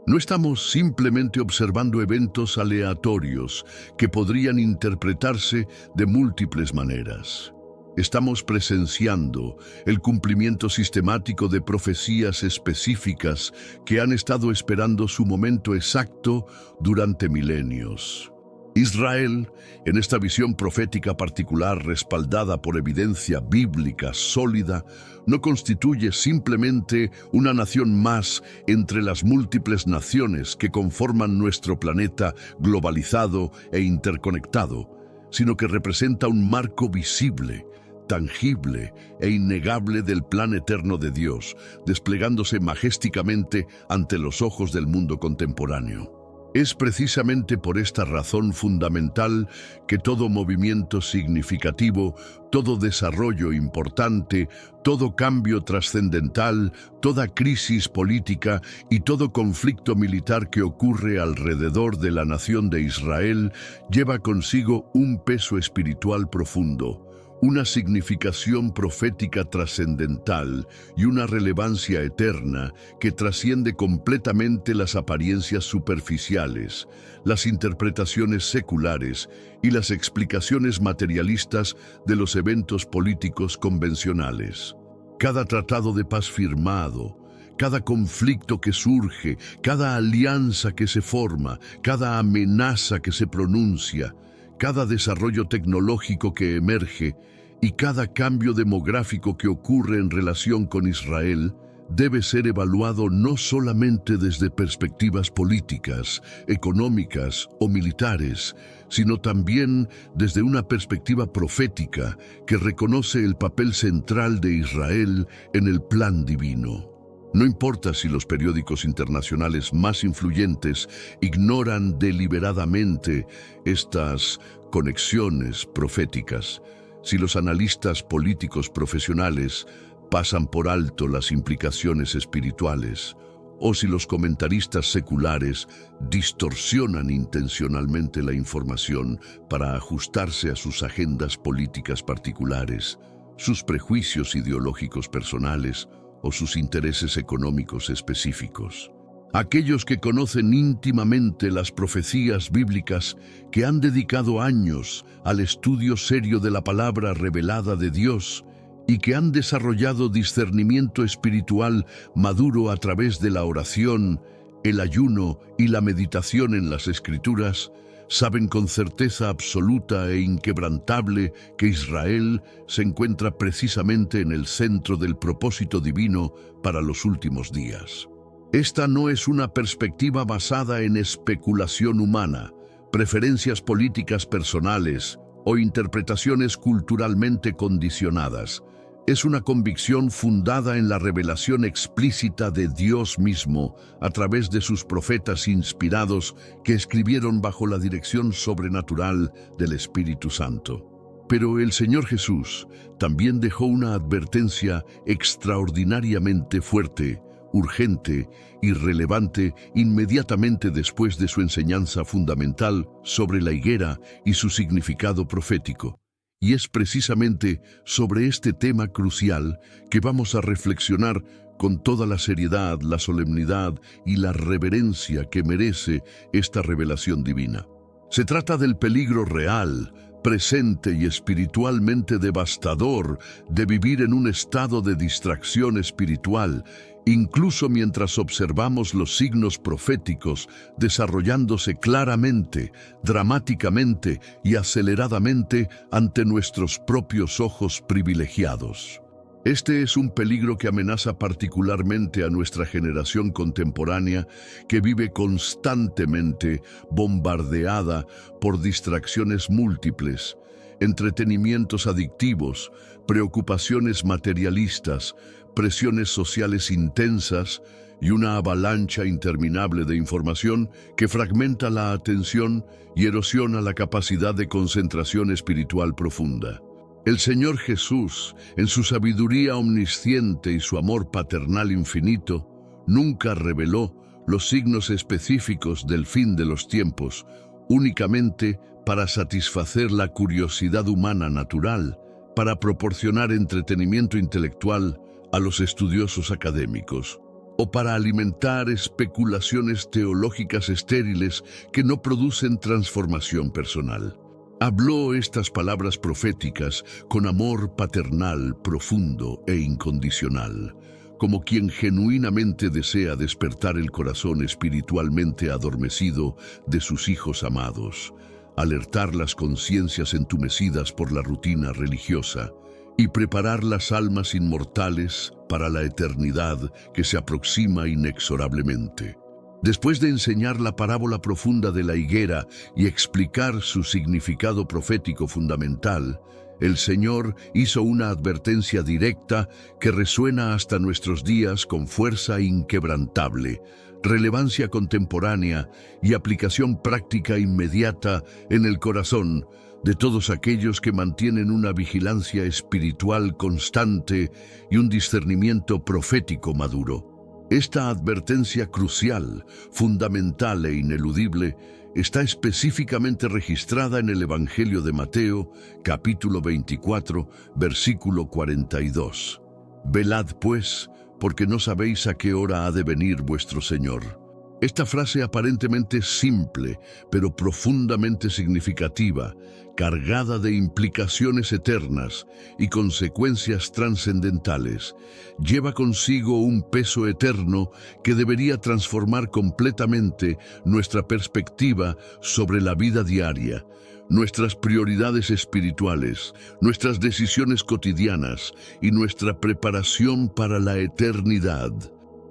Speaker 1: No estamos simplemente observando eventos aleatorios que podrían interpretarse de múltiples maneras. Estamos presenciando el cumplimiento sistemático de profecías específicas que han estado esperando su momento exacto durante milenios. Israel, en esta visión profética particular respaldada por evidencia bíblica sólida, no constituye simplemente una nación más entre las múltiples naciones que conforman nuestro planeta globalizado e interconectado, sino que representa un marco visible, tangible e innegable del plan eterno de Dios, desplegándose majesticamente ante los ojos del mundo contemporáneo. Es precisamente por esta razón fundamental que todo movimiento significativo, todo desarrollo importante, todo cambio trascendental, toda crisis política y todo conflicto militar que ocurre alrededor de la nación de Israel lleva consigo un peso espiritual profundo, una significación profética trascendental y una relevancia eterna que trasciende completamente las apariencias superficiales, las interpretaciones seculares y las explicaciones materialistas de los eventos políticos convencionales. Cada tratado de paz firmado, cada conflicto que surge, cada alianza que se forma, cada amenaza que se pronuncia, cada desarrollo tecnológico que emerge y cada cambio demográfico que ocurre en relación con Israel debe ser evaluado no solamente desde perspectivas políticas, económicas o militares, sino también desde una perspectiva profética que reconoce el papel central de Israel en el plan divino. No importa si los periódicos internacionales más influyentes ignoran deliberadamente estas conexiones proféticas, si los analistas políticos profesionales pasan por alto las implicaciones espirituales, o si los comentaristas seculares distorsionan intencionalmente la información para ajustarse a sus agendas políticas particulares, sus prejuicios ideológicos personales o sus intereses económicos específicos. Aquellos que conocen íntimamente las profecías bíblicas, que han dedicado años al estudio serio de la palabra revelada de Dios y que han desarrollado discernimiento espiritual maduro a través de la oración, el ayuno y la meditación en las Escrituras, saben con certeza absoluta e inquebrantable que Israel se encuentra precisamente en el centro del propósito divino para los últimos días. Esta no es una perspectiva basada en especulación humana, preferencias políticas personales o interpretaciones culturalmente condicionadas. Es una convicción fundada en la revelación explícita de Dios mismo a través de sus profetas inspirados que escribieron bajo la dirección sobrenatural del Espíritu Santo. Pero el Señor Jesús también dejó una advertencia extraordinariamente fuerte, urgente y relevante inmediatamente después de su enseñanza fundamental sobre la higuera y su significado profético. Y es precisamente sobre este tema crucial que vamos a reflexionar con toda la seriedad, la solemnidad y la reverencia que merece esta revelación divina. Se trata del peligro real, presente y espiritualmente devastador de vivir en un estado de distracción espiritual, incluso mientras observamos los signos proféticos desarrollándose claramente, dramáticamente y aceleradamente ante nuestros propios ojos privilegiados. Este es un peligro que amenaza particularmente a nuestra generación contemporánea que vive constantemente bombardeada por distracciones múltiples, entretenimientos adictivos, preocupaciones materialistas, presiones sociales intensas y una avalancha interminable de información que fragmenta la atención y erosiona la capacidad de concentración espiritual profunda. El Señor Jesús, en su sabiduría omnisciente y su amor paternal infinito, nunca reveló los signos específicos del fin de los tiempos, únicamente para satisfacer la curiosidad humana natural, para proporcionar entretenimiento intelectual a los estudiosos académicos, o para alimentar especulaciones teológicas estériles que no producen transformación personal. Habló estas palabras proféticas con amor paternal, profundo e incondicional, como quien genuinamente desea despertar el corazón espiritualmente adormecido de sus hijos amados, alertar las conciencias entumecidas por la rutina religiosa y preparar las almas inmortales para la eternidad que se aproxima inexorablemente. Después de enseñar la parábola profunda de la higuera y explicar su significado profético fundamental, el Señor hizo una advertencia directa que resuena hasta nuestros días con fuerza inquebrantable. relevancia contemporánea y aplicación práctica inmediata en el corazón de todos aquellos que mantienen una vigilancia espiritual constante y un discernimiento profético maduro. Esta advertencia crucial, fundamental e ineludible está específicamente registrada en el Evangelio de Mateo, capítulo 24, versículo 42. Velad, pues, porque no sabéis a qué hora ha de venir vuestro Señor. Esta frase aparentemente simple, pero profundamente significativa, cargada de implicaciones eternas y consecuencias trascendentales, lleva consigo un peso eterno que debería transformar completamente nuestra perspectiva sobre la vida diaria, nuestras prioridades espirituales, nuestras decisiones cotidianas y nuestra preparación para la eternidad.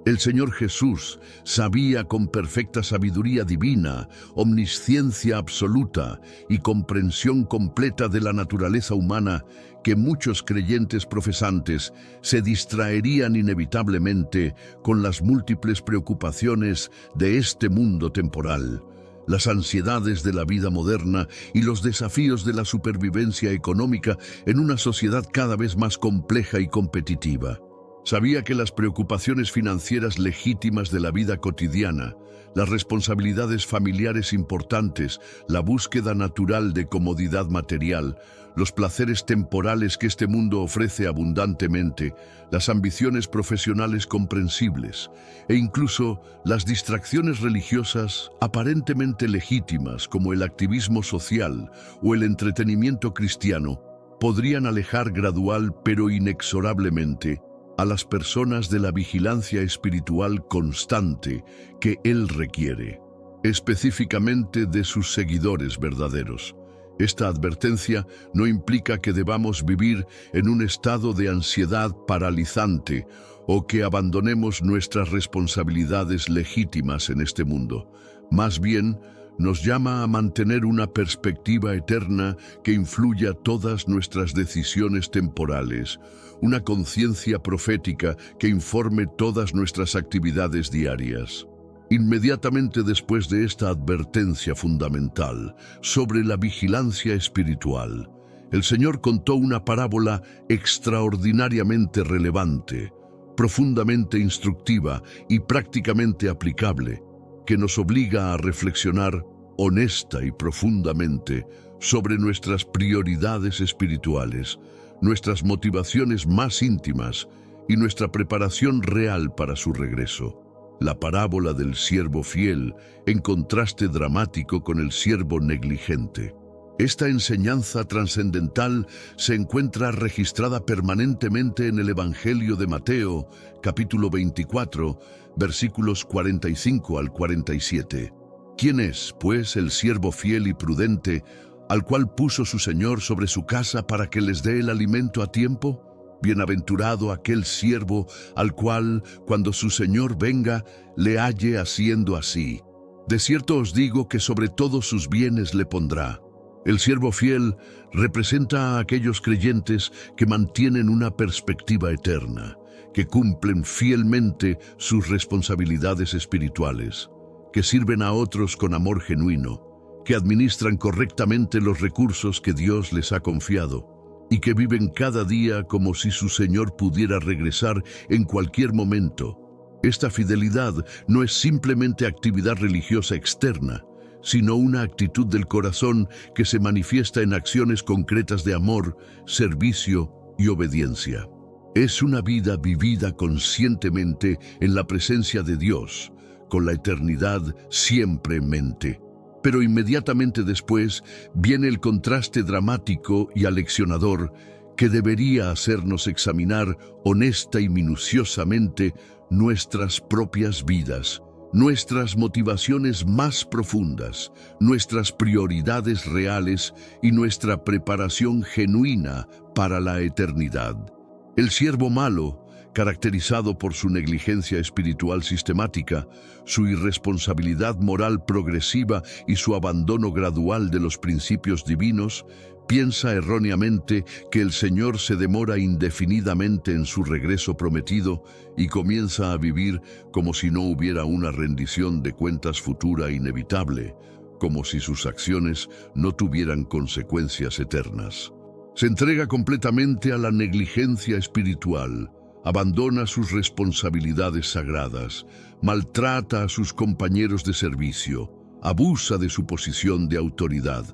Speaker 1: El Señor Jesús sabía con perfecta sabiduría divina, omnisciencia absoluta y comprensión completa de la naturaleza humana que muchos creyentes profesantes se distraerían inevitablemente con las múltiples preocupaciones de este mundo temporal, las ansiedades de la vida moderna y los desafíos de la supervivencia económica en una sociedad cada vez más compleja y competitiva. Sabía que las preocupaciones financieras legítimas de la vida cotidiana, las responsabilidades familiares importantes, la búsqueda natural de comodidad material, los placeres temporales que este mundo ofrece abundantemente, las ambiciones profesionales comprensibles e incluso las distracciones religiosas aparentemente legítimas como el activismo social o el entretenimiento cristiano, podrían alejar gradual pero inexorablemente a las personas de la vigilancia espiritual constante que Él requiere, específicamente de sus seguidores verdaderos. Esta advertencia no implica que debamos vivir en un estado de ansiedad paralizante o que abandonemos nuestras responsabilidades legítimas en este mundo. Más bien, nos llama a mantener una perspectiva eterna que influya todas nuestras decisiones temporales, una conciencia profética que informe todas nuestras actividades diarias. Inmediatamente después de esta advertencia fundamental sobre la vigilancia espiritual, el Señor contó una parábola extraordinariamente relevante, profundamente instructiva y prácticamente aplicable, que nos obliga a reflexionar honesta y profundamente sobre nuestras prioridades espirituales, nuestras motivaciones más íntimas y nuestra preparación real para su regreso. La parábola del siervo fiel, en contraste dramático con el siervo negligente. Esta enseñanza trascendental se encuentra registrada permanentemente en el Evangelio de Mateo, capítulo 24, versículos 45 al 47. ¿Quién es, pues, el siervo fiel y prudente, al cual puso su Señor sobre su casa para que les dé el alimento a tiempo? Bienaventurado aquel siervo al cual, cuando su Señor venga, le halle haciendo así. De cierto os digo que sobre todos sus bienes le pondrá. El siervo fiel representa a aquellos creyentes que mantienen una perspectiva eterna, que cumplen fielmente sus responsabilidades espirituales, que sirven a otros con amor genuino, que administran correctamente los recursos que Dios les ha confiado y que viven cada día como si su Señor pudiera regresar en cualquier momento. Esta fidelidad no es simplemente actividad religiosa externa, sino una actitud del corazón que se manifiesta en acciones concretas de amor, servicio y obediencia. Es una vida vivida conscientemente en la presencia de Dios, con la eternidad siempre en mente. Pero inmediatamente después viene el contraste dramático y aleccionador que debería hacernos examinar honesta y minuciosamente nuestras propias vidas, nuestras motivaciones más profundas, nuestras prioridades reales y nuestra preparación genuina para la eternidad. El siervo malo, caracterizado por su negligencia espiritual sistemática, su irresponsabilidad moral progresiva y su abandono gradual de los principios divinos, piensa erróneamente que el Señor se demora indefinidamente en su regreso prometido y comienza a vivir como si no hubiera una rendición de cuentas futura inevitable, como si sus acciones no tuvieran consecuencias eternas. Se entrega completamente a la negligencia espiritual, abandona sus responsabilidades sagradas, maltrata a sus compañeros de servicio, abusa de su posición de autoridad.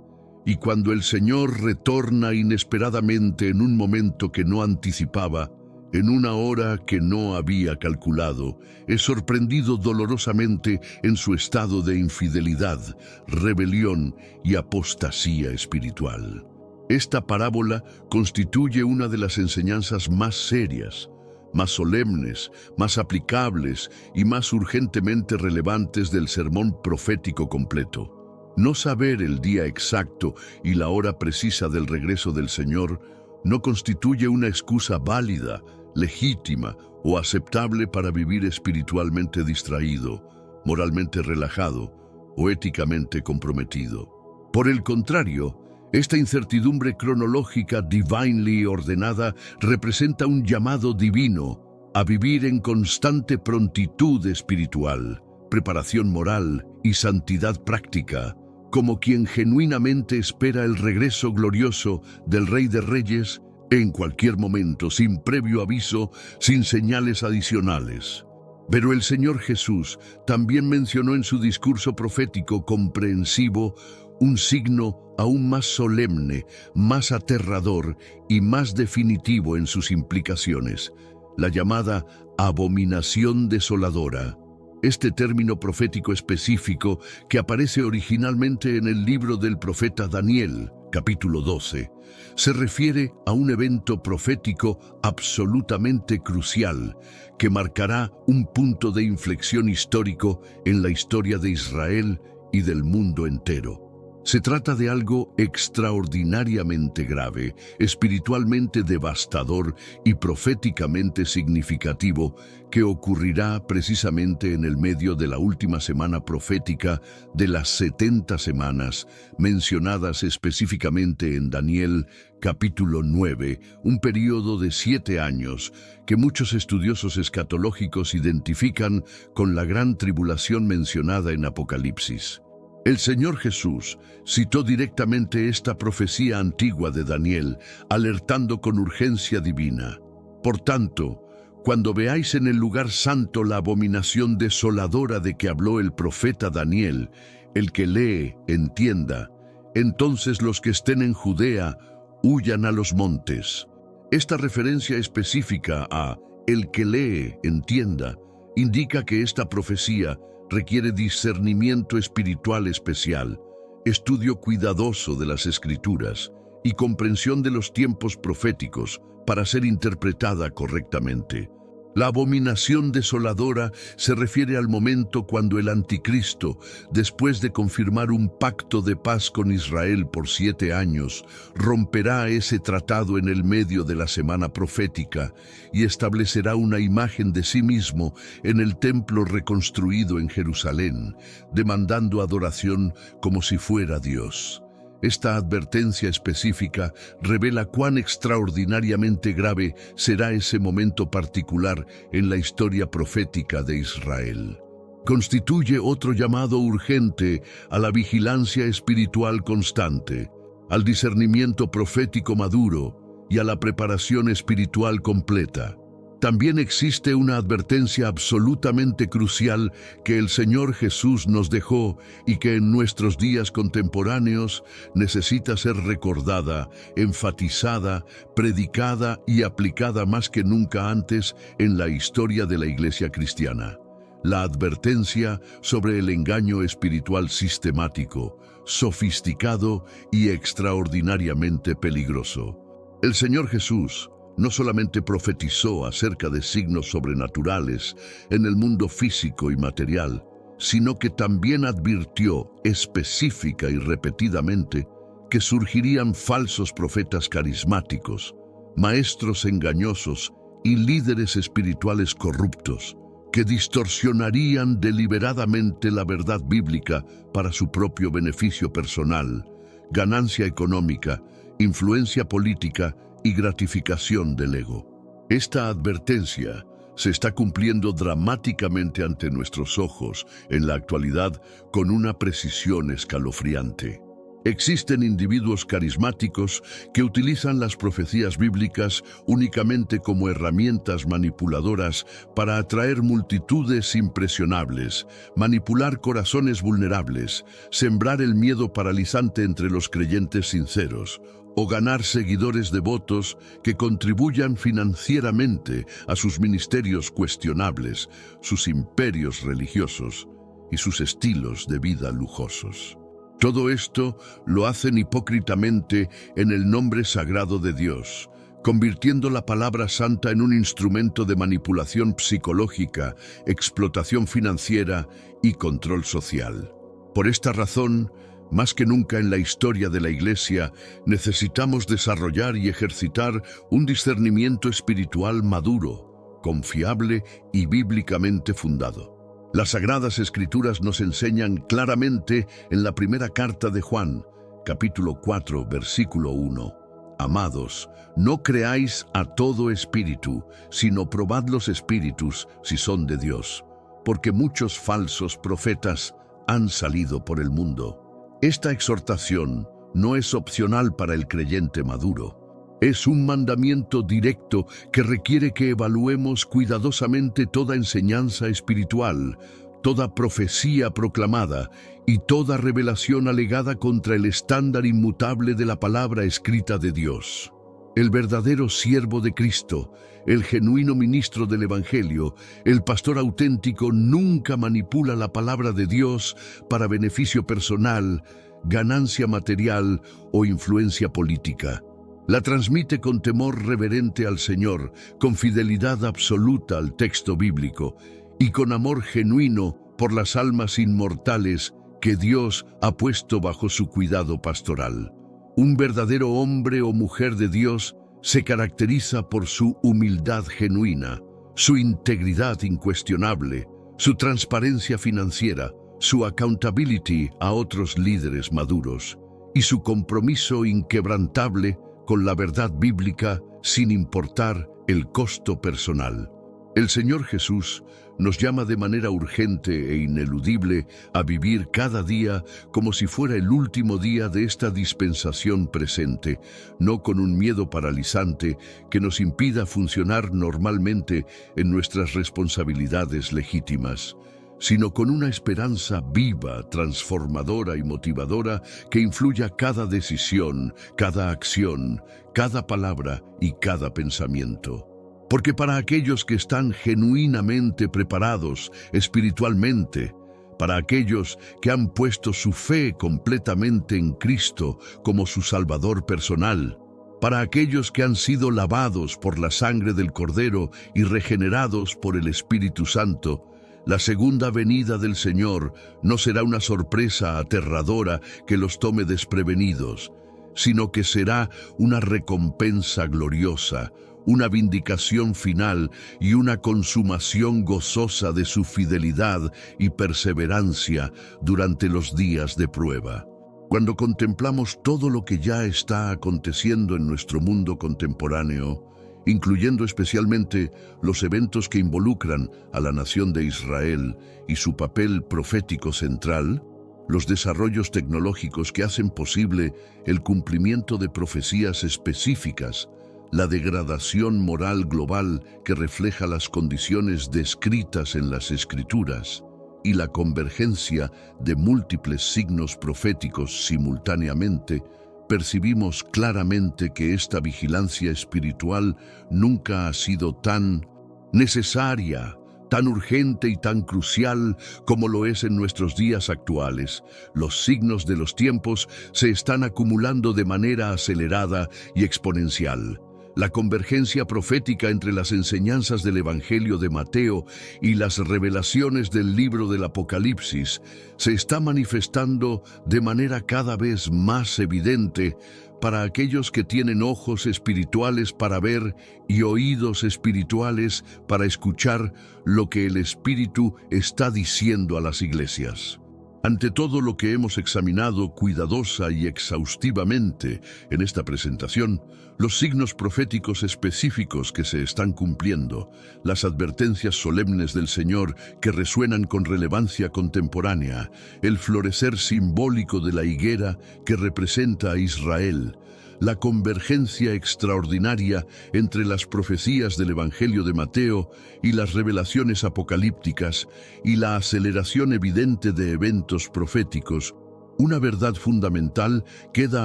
Speaker 1: Y cuando el Señor retorna inesperadamente en un momento que no anticipaba, en una hora que no había calculado, es sorprendido dolorosamente en su estado de infidelidad, rebelión y apostasía espiritual. Esta parábola constituye una de las enseñanzas más serias, más solemnes, más aplicables y más urgentemente relevantes del sermón profético completo. No saber el día exacto y la hora precisa del regreso del Señor no constituye una excusa válida, legítima o aceptable para vivir espiritualmente distraído, moralmente relajado o éticamente comprometido. Por el contrario, esta incertidumbre cronológica divinely ordenada representa un llamado divino a vivir en constante prontitud espiritual, preparación moral y santidad práctica, como quien genuinamente espera el regreso glorioso del Rey de Reyes en cualquier momento, sin previo aviso, sin señales adicionales. Pero el Señor Jesús también mencionó en su discurso profético comprensivo un signo aún más solemne, más aterrador y más definitivo en sus implicaciones, la llamada abominación desoladora. Este término profético específico, que aparece originalmente en el libro del profeta Daniel, capítulo 12, se refiere a un evento profético absolutamente crucial que marcará un punto de inflexión histórico en la historia de Israel y del mundo entero. Se trata de algo extraordinariamente grave, espiritualmente devastador y proféticamente significativo que ocurrirá precisamente en el medio de la última semana profética de las 70 semanas, mencionadas específicamente en Daniel capítulo 9, un período de 7 años que muchos estudiosos escatológicos identifican con la gran tribulación mencionada en Apocalipsis. El Señor Jesús citó directamente esta profecía antigua de Daniel, alertando con urgencia divina. Por tanto, cuando veáis en el lugar santo la abominación desoladora de que habló el profeta Daniel, el que lee, entienda, entonces los que estén en Judea huyan a los montes. Esta referencia específica a el que lee, entienda, indica que esta profecía requiere discernimiento espiritual especial, estudio cuidadoso de las Escrituras y comprensión de los tiempos proféticos para ser interpretada correctamente. La abominación desoladora se refiere al momento cuando el anticristo, después de confirmar un pacto de paz con Israel por 7 años, romperá ese tratado en el medio de la semana profética y establecerá una imagen de sí mismo en el templo reconstruido en Jerusalén, demandando adoración como si fuera Dios. Esta advertencia específica revela cuán extraordinariamente grave será ese momento particular en la historia profética de Israel. Constituye otro llamado urgente a la vigilancia espiritual constante, al discernimiento profético maduro y a la preparación espiritual completa. También existe una advertencia absolutamente crucial que el Señor Jesús nos dejó y que en nuestros días contemporáneos necesita ser recordada, enfatizada, predicada y aplicada más que nunca antes en la historia de la Iglesia cristiana. La advertencia sobre el engaño espiritual sistemático, sofisticado y extraordinariamente peligroso. El Señor Jesús no solamente profetizó acerca de signos sobrenaturales en el mundo físico y material, sino que también advirtió específica y repetidamente que surgirían falsos profetas carismáticos, maestros engañosos y líderes espirituales corruptos, que distorsionarían deliberadamente la verdad bíblica para su propio beneficio personal, ganancia económica influencia política y gratificación del ego. Esta advertencia se está cumpliendo dramáticamente ante nuestros ojos en la actualidad con una precisión escalofriante. Existen individuos carismáticos que utilizan las profecías bíblicas únicamente como herramientas manipuladoras para atraer multitudes impresionables, manipular corazones vulnerables, sembrar el miedo paralizante entre los creyentes sinceros, o ganar seguidores devotos que contribuyan financieramente a sus ministerios cuestionables, sus imperios religiosos y sus estilos de vida lujosos. Todo esto lo hacen hipócritamente en el nombre sagrado de Dios, convirtiendo la palabra santa en un instrumento de manipulación psicológica, explotación financiera y control social. Por esta razón, más que nunca en la historia de la Iglesia, necesitamos desarrollar y ejercitar un discernimiento espiritual maduro, confiable y bíblicamente fundado. Las Sagradas Escrituras nos enseñan claramente en la primera carta de Juan, capítulo 4, versículo 1. Amados, no creáis a todo espíritu, sino probad los espíritus si son de Dios, porque muchos falsos profetas han salido por el mundo. Esta exhortación no es opcional para el creyente maduro. Es un mandamiento directo que requiere que evaluemos cuidadosamente toda enseñanza espiritual, toda profecía proclamada y toda revelación alegada contra el estándar inmutable de la palabra escrita de Dios. El verdadero siervo de Cristo, el genuino ministro del Evangelio, el pastor auténtico nunca manipula la palabra de Dios para beneficio personal, ganancia material o influencia política. La transmite con temor reverente al Señor, con fidelidad absoluta al texto bíblico y con amor genuino por las almas inmortales que Dios ha puesto bajo su cuidado pastoral. Un verdadero hombre o mujer de Dios se caracteriza por su humildad genuina, su integridad incuestionable, su transparencia financiera, su accountability a otros líderes maduros y su compromiso inquebrantable con la verdad bíblica sin importar el costo personal. El Señor Jesús nos llama de manera urgente e ineludible a vivir cada día como si fuera el último día de esta dispensación presente, no con un miedo paralizante que nos impida funcionar normalmente en nuestras responsabilidades legítimas, sino con una esperanza viva, transformadora y motivadora que influya cada decisión, cada acción, cada palabra y cada pensamiento. Porque para aquellos que están genuinamente preparados espiritualmente, para aquellos que han puesto su fe completamente en Cristo como su Salvador personal, para aquellos que han sido lavados por la sangre del Cordero y regenerados por el Espíritu Santo, la segunda venida del Señor no será una sorpresa aterradora que los tome desprevenidos, sino que será una recompensa gloriosa, una vindicación final y una consumación gozosa de su fidelidad y perseverancia durante los días de prueba. Cuando contemplamos todo lo que ya está aconteciendo en nuestro mundo contemporáneo, incluyendo especialmente los eventos que involucran a la nación de Israel y su papel profético central, los desarrollos tecnológicos que hacen posible el cumplimiento de profecías específicas, la degradación moral global que refleja las condiciones descritas en las Escrituras y la convergencia de múltiples signos proféticos simultáneamente, percibimos claramente que esta vigilancia espiritual nunca ha sido tan necesaria, tan urgente y tan crucial como lo es en nuestros días actuales. Los signos de los tiempos se están acumulando de manera acelerada y exponencial. La convergencia profética entre las enseñanzas del Evangelio de Mateo y las revelaciones del libro del Apocalipsis se está manifestando de manera cada vez más evidente para aquellos que tienen ojos espirituales para ver y oídos espirituales para escuchar lo que el Espíritu está diciendo a las iglesias. Ante todo lo que hemos examinado cuidadosa y exhaustivamente en esta presentación, los signos proféticos específicos que se están cumpliendo, las advertencias solemnes del Señor que resuenan con relevancia contemporánea, el florecer simbólico de la higuera que representa a Israel, la convergencia extraordinaria entre las profecías del Evangelio de Mateo y las revelaciones apocalípticas y la aceleración evidente de eventos proféticos, una verdad fundamental queda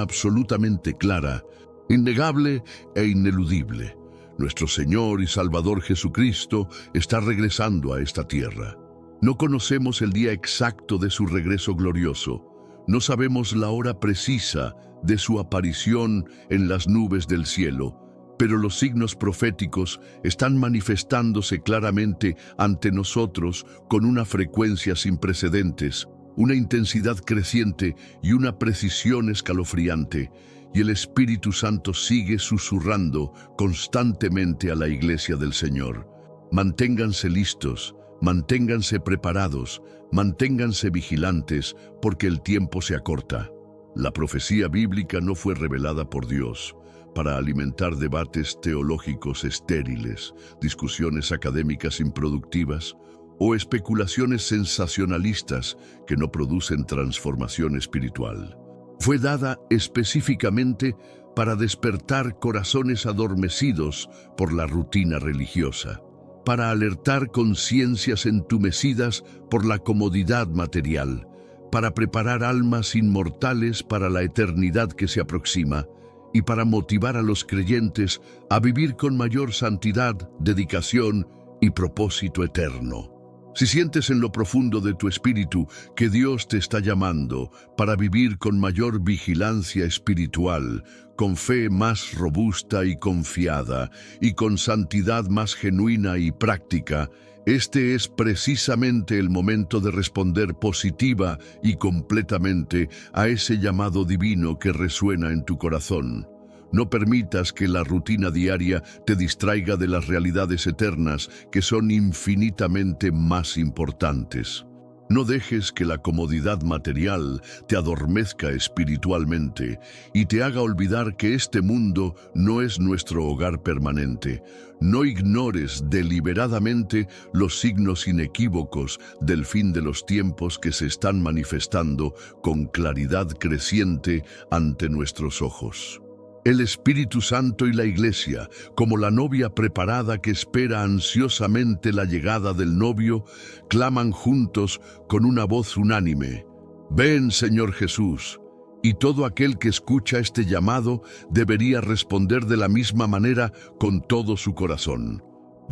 Speaker 1: absolutamente clara, innegable e ineludible. Nuestro Señor y Salvador Jesucristo está regresando a esta tierra. No conocemos el día exacto de su regreso glorioso. No sabemos la hora precisa de su aparición en las nubes del cielo, pero los signos proféticos están manifestándose claramente ante nosotros con una frecuencia sin precedentes, una intensidad creciente y una precisión escalofriante, y el Espíritu Santo sigue susurrando constantemente a la Iglesia del Señor. Manténganse listos, manténganse preparados, manténganse vigilantes, porque el tiempo se acorta. La profecía bíblica no fue revelada por Dios para alimentar debates teológicos estériles, discusiones académicas improductivas o especulaciones sensacionalistas que no producen transformación espiritual. Fue dada específicamente para despertar corazones adormecidos por la rutina religiosa, para alertar conciencias entumecidas por la comodidad material, para preparar almas inmortales para la eternidad que se aproxima y para motivar a los creyentes a vivir con mayor santidad, dedicación y propósito eterno. Si sientes en lo profundo de tu espíritu que Dios te está llamando para vivir con mayor vigilancia espiritual, con fe más robusta y confiada, y con santidad más genuina y práctica, este es precisamente el momento de responder positiva y completamente a ese llamado divino que resuena en tu corazón. No permitas que la rutina diaria te distraiga de las realidades eternas que son infinitamente más importantes. No dejes que la comodidad material te adormezca espiritualmente y te haga olvidar que este mundo no es nuestro hogar permanente. No ignores deliberadamente los signos inequívocos del fin de los tiempos que se están manifestando con claridad creciente ante nuestros ojos. El Espíritu Santo y la Iglesia, como la novia preparada que espera ansiosamente la llegada del novio, claman juntos con una voz unánime: «Ven, Señor Jesús». Y todo aquel que escucha este llamado debería responder de la misma manera con todo su corazón: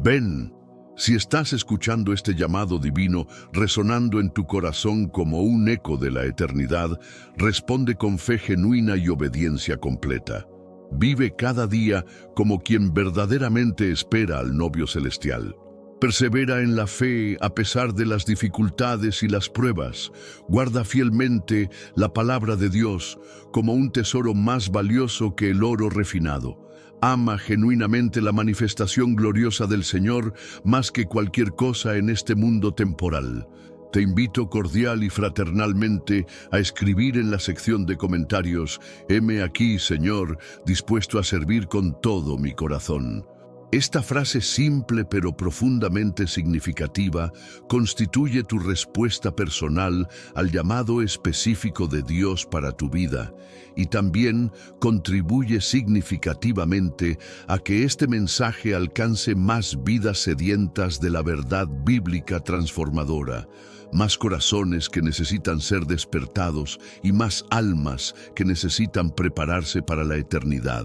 Speaker 1: «Ven». Si estás escuchando este llamado divino resonando en tu corazón como un eco de la eternidad, responde con fe genuina y obediencia completa. Vive cada día como quien verdaderamente espera al novio celestial. Persevera en la fe a pesar de las dificultades y las pruebas. Guarda fielmente la palabra de Dios como un tesoro más valioso que el oro refinado. Ama genuinamente la manifestación gloriosa del Señor más que cualquier cosa en este mundo temporal. Te invito cordial y fraternalmente a escribir en la sección de comentarios: «Heme aquí, Señor, dispuesto a servir con todo mi corazón». Esta frase simple pero profundamente significativa constituye tu respuesta personal al llamado específico de Dios para tu vida y también contribuye significativamente a que este mensaje alcance más vidas sedientas de la verdad bíblica transformadora, más corazones que necesitan ser despertados y más almas que necesitan prepararse para la eternidad.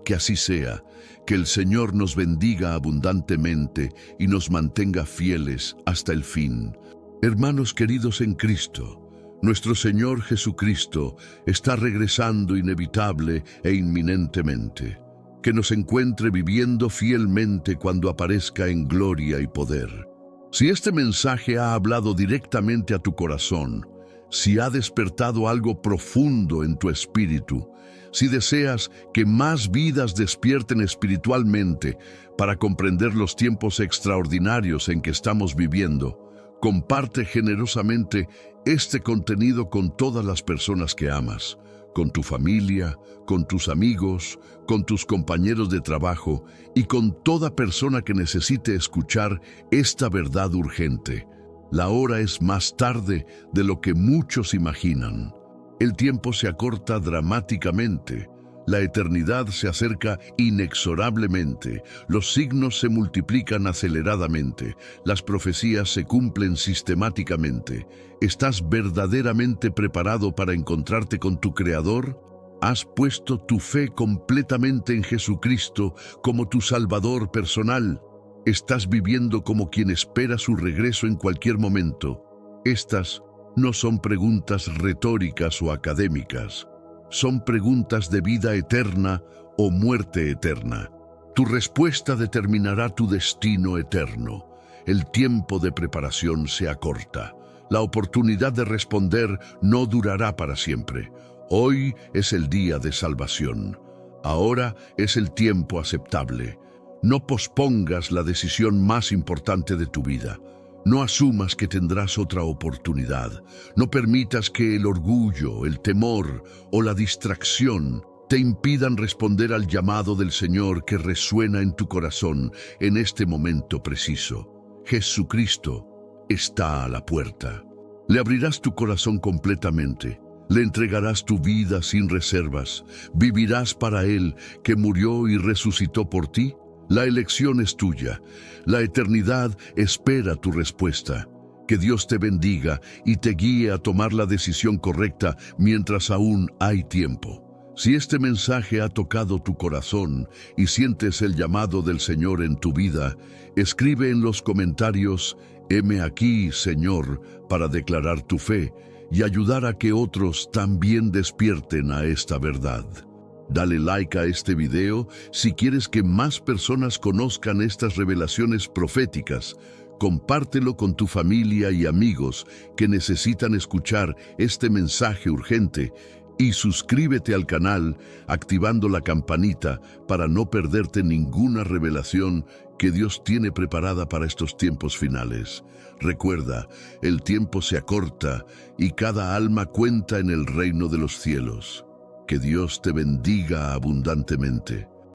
Speaker 1: Que así sea, que el Señor nos bendiga abundantemente y nos mantenga fieles hasta el fin. Hermanos queridos en Cristo, nuestro Señor Jesucristo está regresando inevitable e inminentemente. Que nos encuentre viviendo fielmente cuando aparezca en gloria y poder. Si este mensaje ha hablado directamente a tu corazón, si ha despertado algo profundo en tu espíritu, si deseas que más vidas despierten espiritualmente para comprender los tiempos extraordinarios en que estamos viviendo, Comparte generosamente este contenido con todas las personas que amas, con tu familia, con tus amigos, con tus compañeros de trabajo y con toda persona que necesite escuchar esta verdad urgente. La hora es más tarde de lo que muchos imaginan. El tiempo se acorta dramáticamente. La eternidad se acerca inexorablemente, los signos se multiplican aceleradamente, las profecías se cumplen sistemáticamente. ¿Estás verdaderamente preparado para encontrarte con tu Creador? ¿Has puesto tu fe completamente en Jesucristo como tu Salvador personal? ¿Estás viviendo como quien espera su regreso en cualquier momento? Estas no son preguntas retóricas o académicas. Son preguntas de vida eterna o muerte eterna. Tu respuesta determinará tu destino eterno. El tiempo de preparación se acorta. La oportunidad de responder no durará para siempre. Hoy es el día de salvación. Ahora es el tiempo aceptable. No pospongas la decisión más importante de tu vida. No asumas que tendrás otra oportunidad. No permitas que el orgullo, el temor o la distracción te impidan responder al llamado del Señor que resuena en tu corazón en este momento preciso. Jesucristo está a la puerta. Le abrirás tu corazón completamente. Le entregarás tu vida sin reservas. ¿Vivirás para Él que murió y resucitó por ti? La elección es tuya. La eternidad espera tu respuesta. Que Dios te bendiga y te guíe a tomar la decisión correcta mientras aún hay tiempo. Si este mensaje ha tocado tu corazón y sientes el llamado del Señor en tu vida, escribe en los comentarios: heme aquí, Señor, para declarar tu fe y ayudar a que otros también despierten a esta verdad. Dale like a este video si quieres que más personas conozcan estas revelaciones proféticas. Compártelo con tu familia y amigos que necesitan escuchar este mensaje urgente y suscríbete al canal activando la campanita para no perderte ninguna revelación que Dios tiene preparada para estos tiempos finales. Recuerda, el tiempo se acorta y cada alma cuenta en el reino de los cielos. Que Dios te bendiga abundantemente.